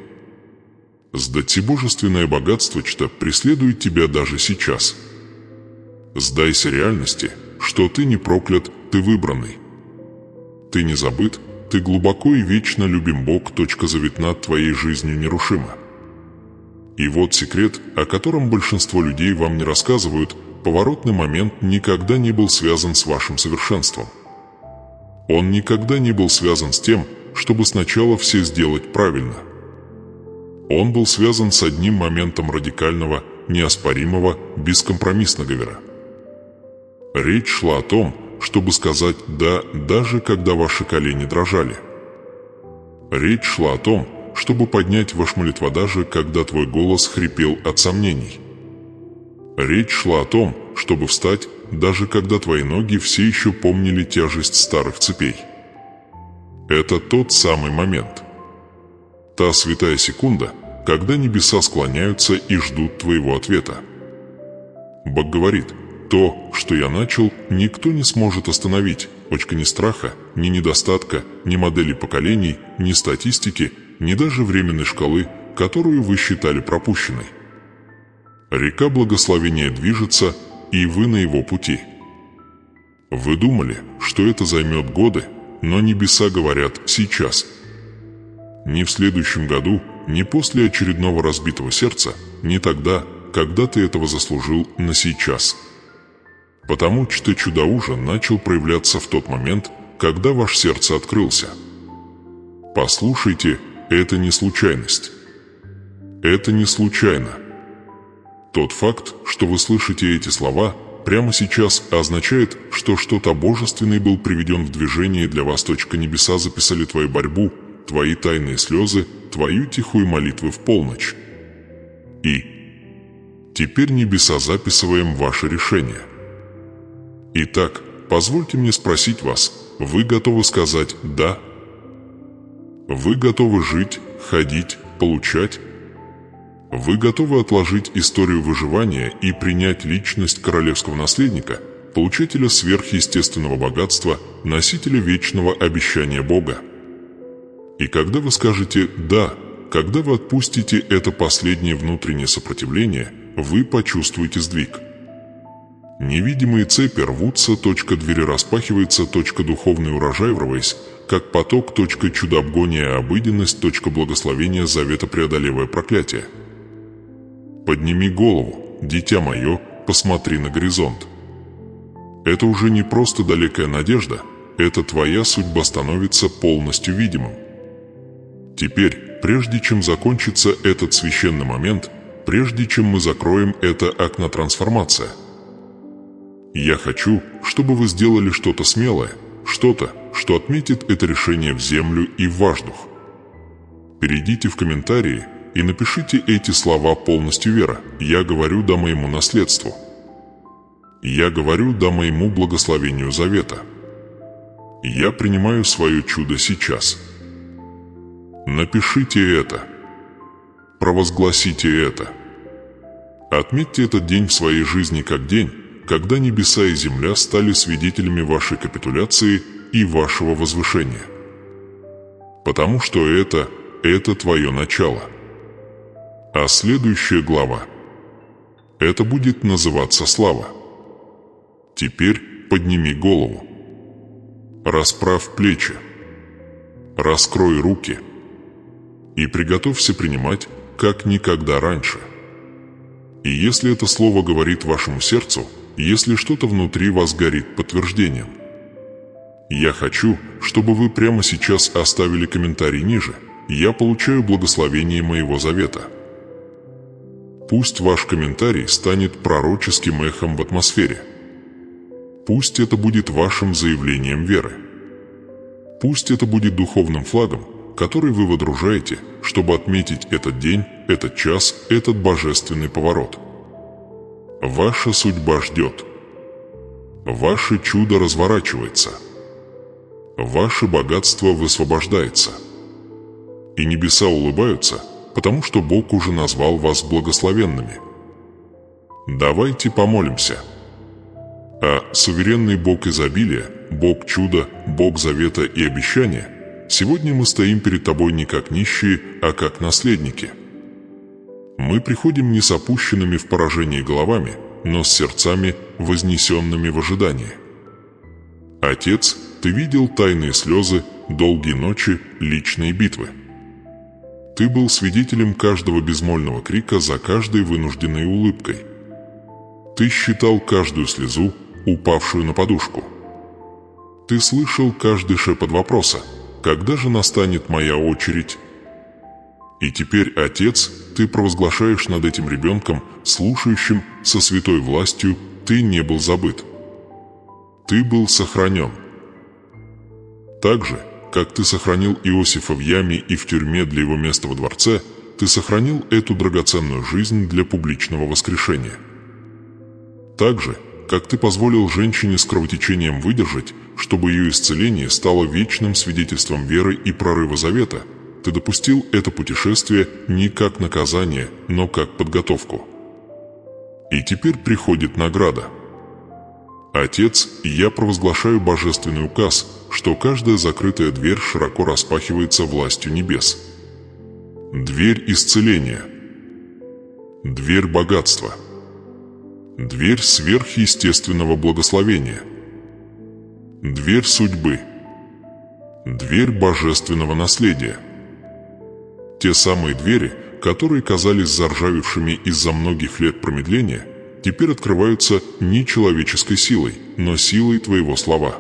Сдать божественное богатство, что преследует тебя даже сейчас. Сдайся реальности, что ты не проклят, ты выбранный. Ты не забыт, ты глубоко и вечно любим Бог. Завет над твоей жизнью нерушима. И вот секрет, о котором большинство людей вам не рассказывают: поворотный момент никогда не был связан с вашим совершенством. Он никогда не был связан с тем, чтобы сначала все сделать правильно. Он был связан с одним моментом радикального, неоспоримого, бескомпромиссного вера. Речь шла о том, чтобы сказать «да», даже когда ваши колени дрожали. Речь шла о том, чтобы поднять ваш молитва, даже когда твой голос хрипел от сомнений. Речь шла о том, чтобы встать, даже когда твои ноги все еще помнили тяжесть старых цепей. Это тот самый момент. Та святая секунда, когда небеса склоняются и ждут твоего ответа. Бог говорит: то, что я начал, никто не сможет остановить. Ни страха, ни недостатка, ни модели поколений, ни статистики, ни даже временной шкалы, которую вы считали пропущенной. Река благословения движется, и вы на его пути. Вы думали, что это займет годы, но небеса говорят сейчас. Не в следующем году, не после очередного разбитого сердца, не тогда, когда ты этого заслужил, но сейчас. Потому что чудо-ужин начал проявляться в тот момент, когда ваше сердце открылся. Послушайте, это не случайность. Это не случайно. Тот факт, что вы слышите эти слова прямо сейчас, означает, что что-то божественное был приведен в движение для вас. Небеса записали твою борьбу, твои тайные слезы, твою тихую молитву в полночь. И теперь небеса записываем ваше решение. Итак, позвольте мне спросить вас: вы готовы сказать «да»? Вы готовы жить, ходить, получать? Вы готовы отложить историю выживания и принять личность королевского наследника, получателя сверхъестественного богатства, носителя вечного обещания Бога? И когда вы скажете «да», когда вы отпустите это последнее внутреннее сопротивление, вы почувствуете сдвиг. Невидимые цепи рвутся, двери распахиваются, духовный урожай врываясь, как поток, чудо обгония обыденность, благословения завета преодолевая проклятие. Подними голову, дитя мое, посмотри на горизонт. Это уже не просто далекая надежда, это твоя судьба становится полностью видимым. Теперь, прежде чем закончится этот священный момент, прежде чем мы закроем это окно трансформации, я хочу, чтобы вы сделали что-то смелое, что-то, что отметит это решение в землю и в воздух. Перейдите в комментарии и напишите эти слова полностью вера. Я говорю «да» моему наследству. Я говорю «да» моему благословению завета. Я принимаю свое чудо сейчас. Напишите это. Провозгласите это. Отметьте этот день в своей жизни как день, когда небеса и земля стали свидетелями вашей капитуляции и вашего возвышения. Потому что это твое начало. А следующая глава – это будет называться слава. Теперь подними голову. Расправь плечи. Раскрой руки. И приготовься принимать, как никогда раньше. И если это слово говорит вашему сердцу, если что-то внутри вас горит подтверждением. Я хочу, чтобы вы прямо сейчас оставили комментарий ниже. Я получаю благословение моего завета. Пусть ваш комментарий станет пророческим эхом в атмосфере. Пусть это будет вашим заявлением веры. Пусть это будет духовным флагом, который вы водружаете, чтобы отметить этот день, этот час, этот божественный поворот. Ваша судьба ждет. Ваше чудо разворачивается. Ваше богатство высвобождается. И небеса улыбаются, потому что Бог уже назвал вас благословенными. Давайте помолимся. А суверенный Бог изобилия, Бог чуда, Бог завета и обещания, сегодня мы стоим перед Тобой не как нищие, а как наследники. Мы приходим не с опущенными в поражении головами, но с сердцами, вознесенными в ожидании. Отец, Ты видел тайные слезы, долгие ночи, личные битвы. Ты был свидетелем каждого безмольного крика за каждой вынужденной улыбкой. Ты считал каждую слезу, упавшую на подушку. Ты слышал каждый шепот вопроса: «Когда же настанет моя очередь?» И теперь, Отец, Ты провозглашаешь над этим ребенком, слушающим со святой властью: Ты не был забыт. Ты был сохранен. Так же, как Ты сохранил Иосифа в яме и в тюрьме для его места во дворце, Ты сохранил эту драгоценную жизнь для публичного воскрешения. Так же, как Ты позволил женщине с кровотечением выдержать, чтобы ее исцеление стало вечным свидетельством веры и прорыва завета, Ты допустил это путешествие не как наказание, но как подготовку. И теперь приходит награда. Отец, я провозглашаю божественный указ, что каждая закрытая дверь широко распахивается властью небес. Дверь исцеления. Дверь богатства. Дверь сверхъестественного благословения. Дверь судьбы. Дверь божественного наследия. Те самые двери, которые казались заржавевшими из-за многих лет промедления, теперь открываются не человеческой силой, но силой Твоего слова.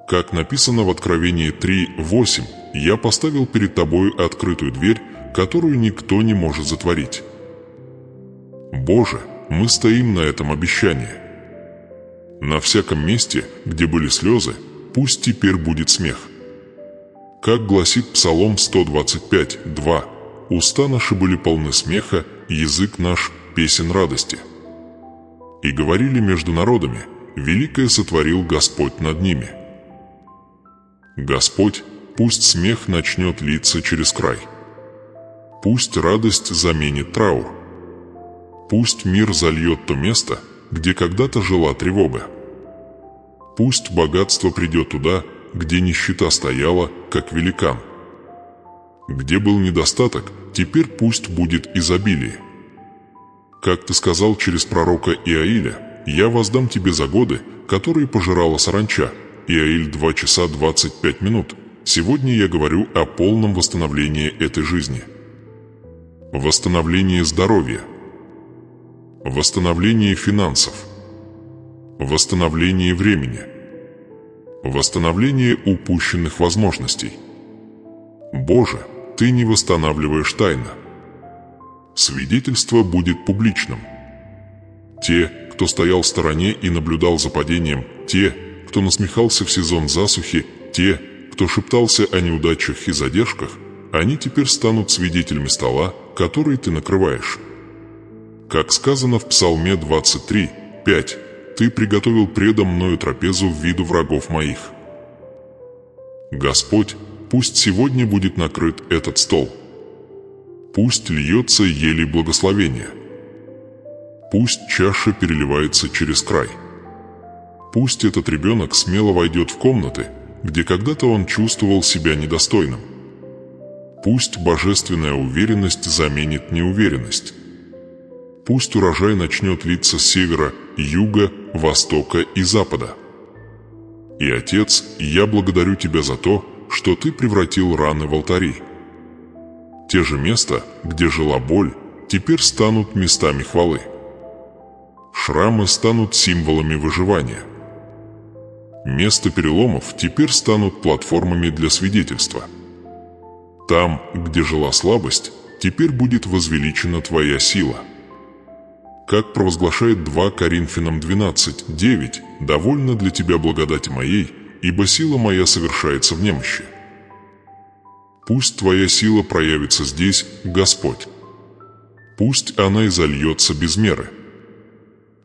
Как написано в Откровении 3:8, «Я поставил перед Тобою открытую дверь, которую никто не может затворить». Боже, мы стоим на этом обещании. На всяком месте, где были слезы, пусть теперь будет смех. Как гласит Псалом 125:2, «Уста наши были полны смеха, язык наш – песен радости». И говорили между народами: «Великое сотворил Господь над ними». Господь, пусть смех начнет литься через край. Пусть радость заменит траур. Пусть мир зальет то место, где когда-то жила тревога. Пусть богатство придет туда, где нищета стояла, как великан. Где был недостаток, теперь пусть будет изобилие. Как Ты сказал через пророка Иаиля: «Я воздам тебе за годы, которые пожирала саранча». Иаиль 2 часа 25 минут. Сегодня я говорю о полном восстановлении этой жизни. Восстановление здоровья. Восстановление финансов. Восстановление времени. Восстановление упущенных возможностей. Боже, Ты не восстанавливаешь тайно. Свидетельство будет публичным. Те, кто стоял в стороне и наблюдал за падением, те, кто насмехался в сезон засухи, те, кто шептался о неудачах и задержках, они теперь станут свидетелями стола, который Ты накрываешь. Как сказано в Псалме 23:5, «Ты приготовил предо мною трапезу в виду врагов моих». Господь, пусть сегодня будет накрыт этот стол. Пусть льется елей благословения. Пусть чаша переливается через край. Пусть этот ребенок смело войдет в комнаты, где когда-то он чувствовал себя недостойным. Пусть божественная уверенность заменит неуверенность. Пусть урожай начнет литься с севера, юга, востока и запада. И, Отец, я благодарю Тебя за то, что Ты превратил раны в алтари. Те же места, где жила боль, теперь станут местами хвалы. Шрамы станут символами выживания. Места переломов теперь станут платформами для свидетельства. Там, где жила слабость, теперь будет возвеличена твоя сила. Как провозглашает 2 Коринфянам 12:9, «Довольно для тебя благодати моей, ибо сила моя совершается в немощи». Пусть твоя сила проявится здесь, Господь. Пусть она изольется без меры.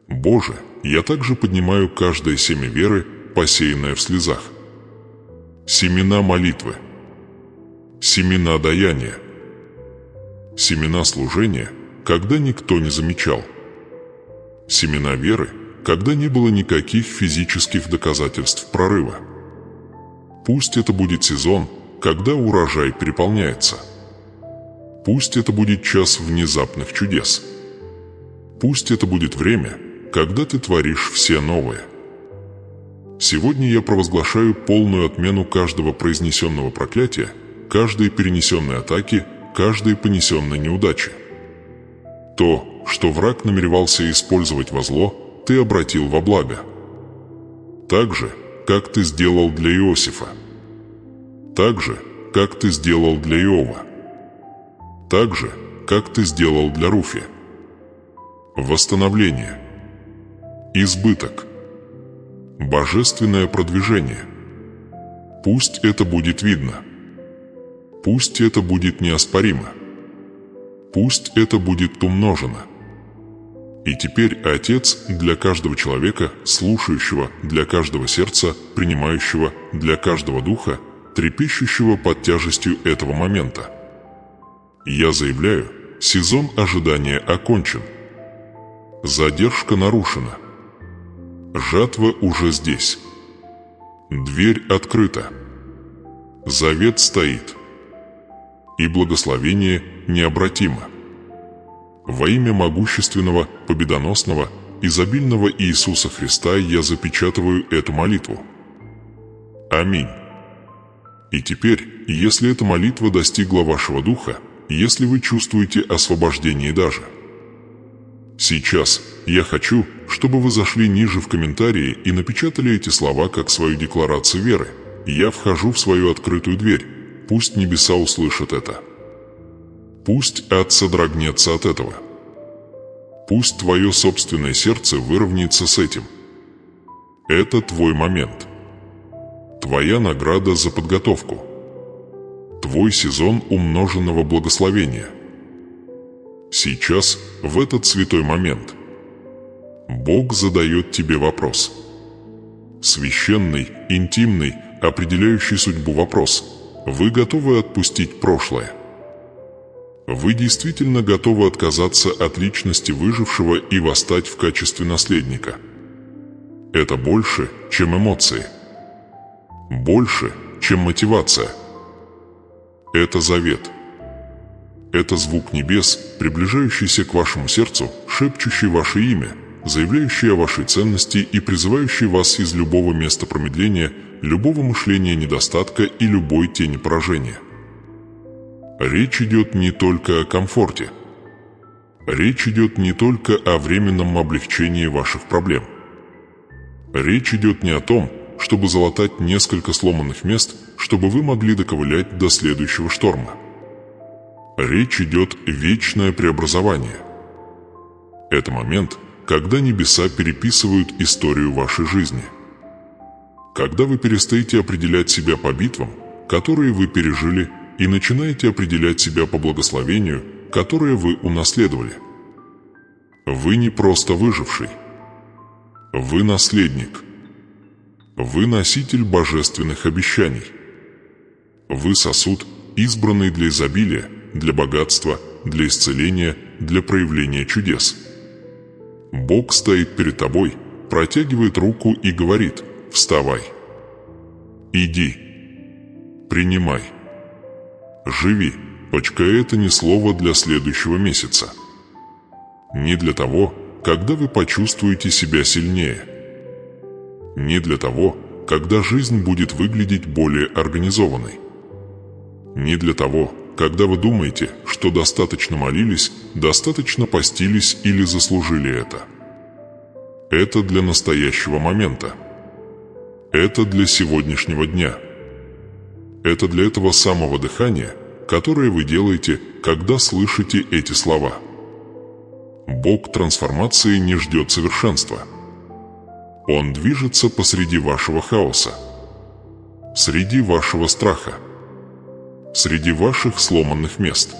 Боже, я также поднимаю каждое семя веры, посеянное в слезах. Семена молитвы. Семена даяния. Семена служения, когда никто не замечал. Семена веры, когда не было никаких физических доказательств прорыва. Пусть это будет сезон, когда урожай переполняется. Пусть это будет час внезапных чудес. Пусть это будет время, когда ты творишь все новое. Сегодня я провозглашаю полную отмену каждого произнесенного проклятия, каждой перенесенной атаки, каждой понесенной неудачи. То, что враг намеревался использовать во зло, ты обратил во благо. Так же, как ты сделал для Иосифа. Так же, как ты сделал для Иова. Так же, как ты сделал для Руфи. Восстановление. Избыток. Божественное продвижение. Пусть это будет видно. Пусть это будет неоспоримо. Пусть это будет умножено. И теперь, Отец, для каждого человека, слушающего, для каждого сердца, принимающего, для каждого духа, трепещущего под тяжестью этого момента. Я заявляю, сезон ожидания окончен. Задержка нарушена. Жатва уже здесь. Дверь открыта. Завет стоит. И благословение необратимо. Во имя могущественного, победоносного, изобильного Иисуса Христа я запечатываю эту молитву. Аминь. И теперь, если эта молитва достигла вашего духа, если вы чувствуете освобождение даже, сейчас я хочу, чтобы вы зашли ниже в комментарии и напечатали эти слова как свою декларацию веры. Я вхожу в свою открытую дверь. Пусть небеса услышат это. Пусть ад содрогнется от этого. Пусть твое собственное сердце выровняется с этим. Это твой момент. Твоя награда за подготовку. Твой сезон умноженного благословения. Сейчас, в этот святой момент, Бог задает тебе вопрос. Священный, интимный, определяющий судьбу вопрос. Вы готовы отпустить прошлое? Вы действительно готовы отказаться от личности выжившего и восстать в качестве наследника? Это больше, чем эмоции. Больше, чем мотивация. Это завет. Это звук небес, приближающийся к вашему сердцу, шепчущий ваше имя, заявляющий о вашей ценности и призывающий вас из любого места промедления, любого мышления недостатка и любой тени поражения. Речь идет не только о комфорте. Речь идет не только о временном облегчении ваших проблем. Речь идет не о том, чтобы залатать несколько сломанных мест, чтобы вы могли доковылять до следующего шторма. Речь идет о вечное преобразование. Это момент, когда небеса переписывают историю вашей жизни. Когда вы перестаете определять себя по битвам, которые вы пережили, и начинаете определять себя по благословению, которое вы унаследовали. Вы не просто выживший. Вы наследник. Вы носитель божественных обещаний. Вы сосуд, избранный для изобилия, для богатства, для исцеления, для проявления чудес. Бог стоит перед тобой, протягивает руку и говорит: «Вставай! Иди! Принимай! Живи!» Это не слово для следующего месяца. Не для того, когда вы почувствуете себя сильнее. Не для того, когда жизнь будет выглядеть более организованной. Не для того, когда вы думаете, что достаточно молились, достаточно постились или заслужили это. Это для настоящего момента. Это для сегодняшнего дня. Это для этого самого дыхания, которое вы делаете, когда слышите эти слова. Бог трансформации не ждет совершенства. Он движется посреди вашего хаоса, среди вашего страха, среди ваших сломанных мест.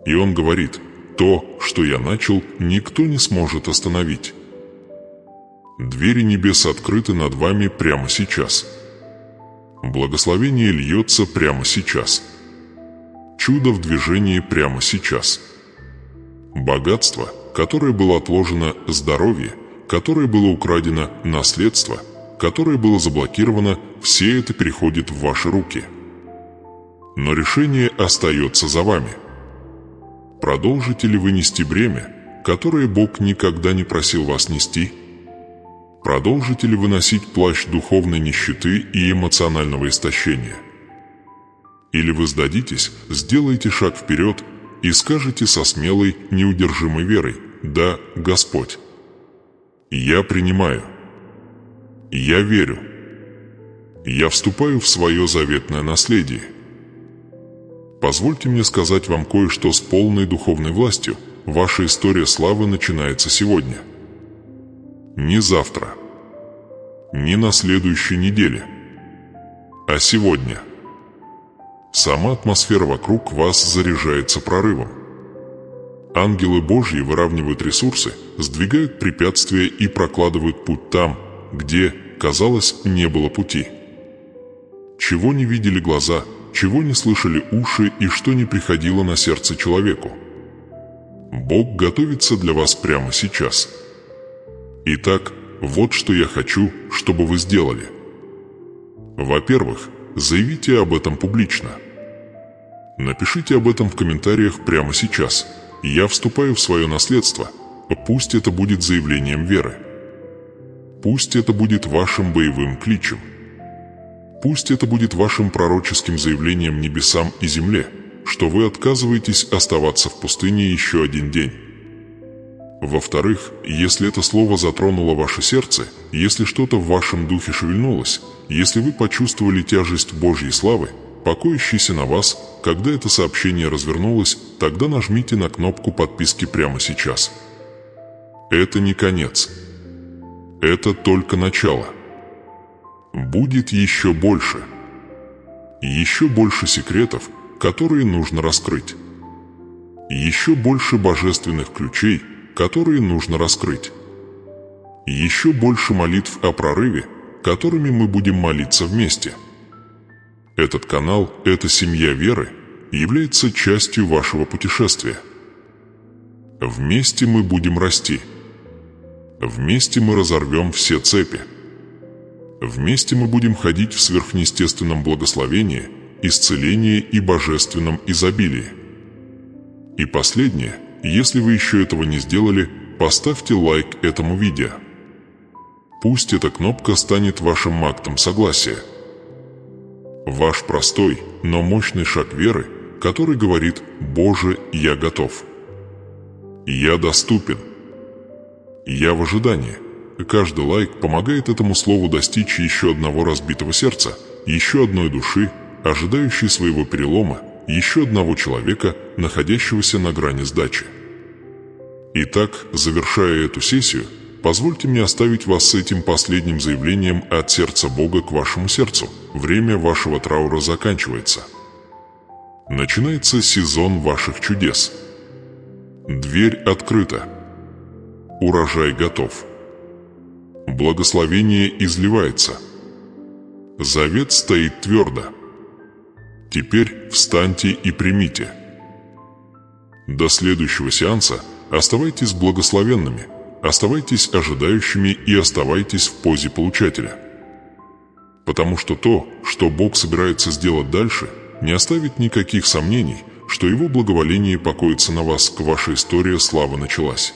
И Он говорит: то, что я начал, никто не сможет остановить. Двери небес открыты над вами прямо сейчас. Благословение льется прямо сейчас. Чудо в движении прямо сейчас. Богатство, которое было отложено, здоровье, которое было украдено, наследство, которое было заблокировано, все это переходит в ваши руки. Но решение остается за вами. Продолжите ли вы нести бремя, которое Бог никогда не просил вас нести? Продолжите ли вы носить плащ духовной нищеты и эмоционального истощения? Или вы сдадитесь, сделаете шаг вперед и скажете со смелой, неудержимой верой: «Да, Господь, я принимаю, я верю, я вступаю в свое заветное наследие». Позвольте мне сказать вам кое-что с полной духовной властью. Ваша история славы начинается сегодня. Не завтра, не на следующей неделе, а сегодня. Сама атмосфера вокруг вас заряжается прорывом. Ангелы Божьи выравнивают ресурсы, сдвигают препятствия и прокладывают путь там, где, казалось, не было пути. Чего не видели глаза, чего не слышали уши и что не приходило на сердце человеку. Бог готовится для вас прямо сейчас. Итак, вот что я хочу, чтобы вы сделали. Во-первых, заявите об этом публично. Напишите об этом в комментариях прямо сейчас. Я вступаю в свое наследство. Пусть это будет заявлением веры. Пусть это будет вашим боевым кличем. Пусть это будет вашим пророческим заявлением небесам и земле, что вы отказываетесь оставаться в пустыне еще один день. Во-вторых, если это слово затронуло ваше сердце, если что-то в вашем духе шевельнулось, если вы почувствовали тяжесть Божьей славы, покоящейся на вас, когда это сообщение развернулось, тогда нажмите на кнопку подписки прямо сейчас. Это не конец. Это только начало. Будет еще больше. Еще больше секретов, которые нужно раскрыть. Еще больше божественных ключей, которые нужно раскрыть. Еще больше молитв о прорыве, которыми мы будем молиться вместе. Этот канал, эта семья веры, является частью вашего путешествия. Вместе мы будем расти. Вместе мы разорвем все цепи. Вместе мы будем ходить в сверхъестественном благословении, исцелении и божественном изобилии. И последнее, если вы еще этого не сделали, поставьте лайк этому видео. Пусть эта кнопка станет вашим актом согласия. Ваш простой, но мощный шаг веры, который говорит: «Боже, я готов. Я доступен. Я в ожидании». Каждый лайк помогает этому слову достичь еще одного разбитого сердца, еще одной души, ожидающей своего перелома, еще одного человека, находящегося на грани сдачи. Итак, завершая эту сессию, позвольте мне оставить вас с этим последним заявлением от сердца Бога к вашему сердцу. Время вашего траура заканчивается. Начинается сезон ваших чудес. Дверь открыта. Урожай готов. Благословение изливается. Завет стоит твердо. Теперь встаньте и примите. До следующего сеанса оставайтесь благословенными, оставайтесь ожидающими и оставайтесь в позе получателя. Потому что то, что Бог собирается сделать дальше, не оставит никаких сомнений, что Его благоволение покоится на вас, ваша история славы началась.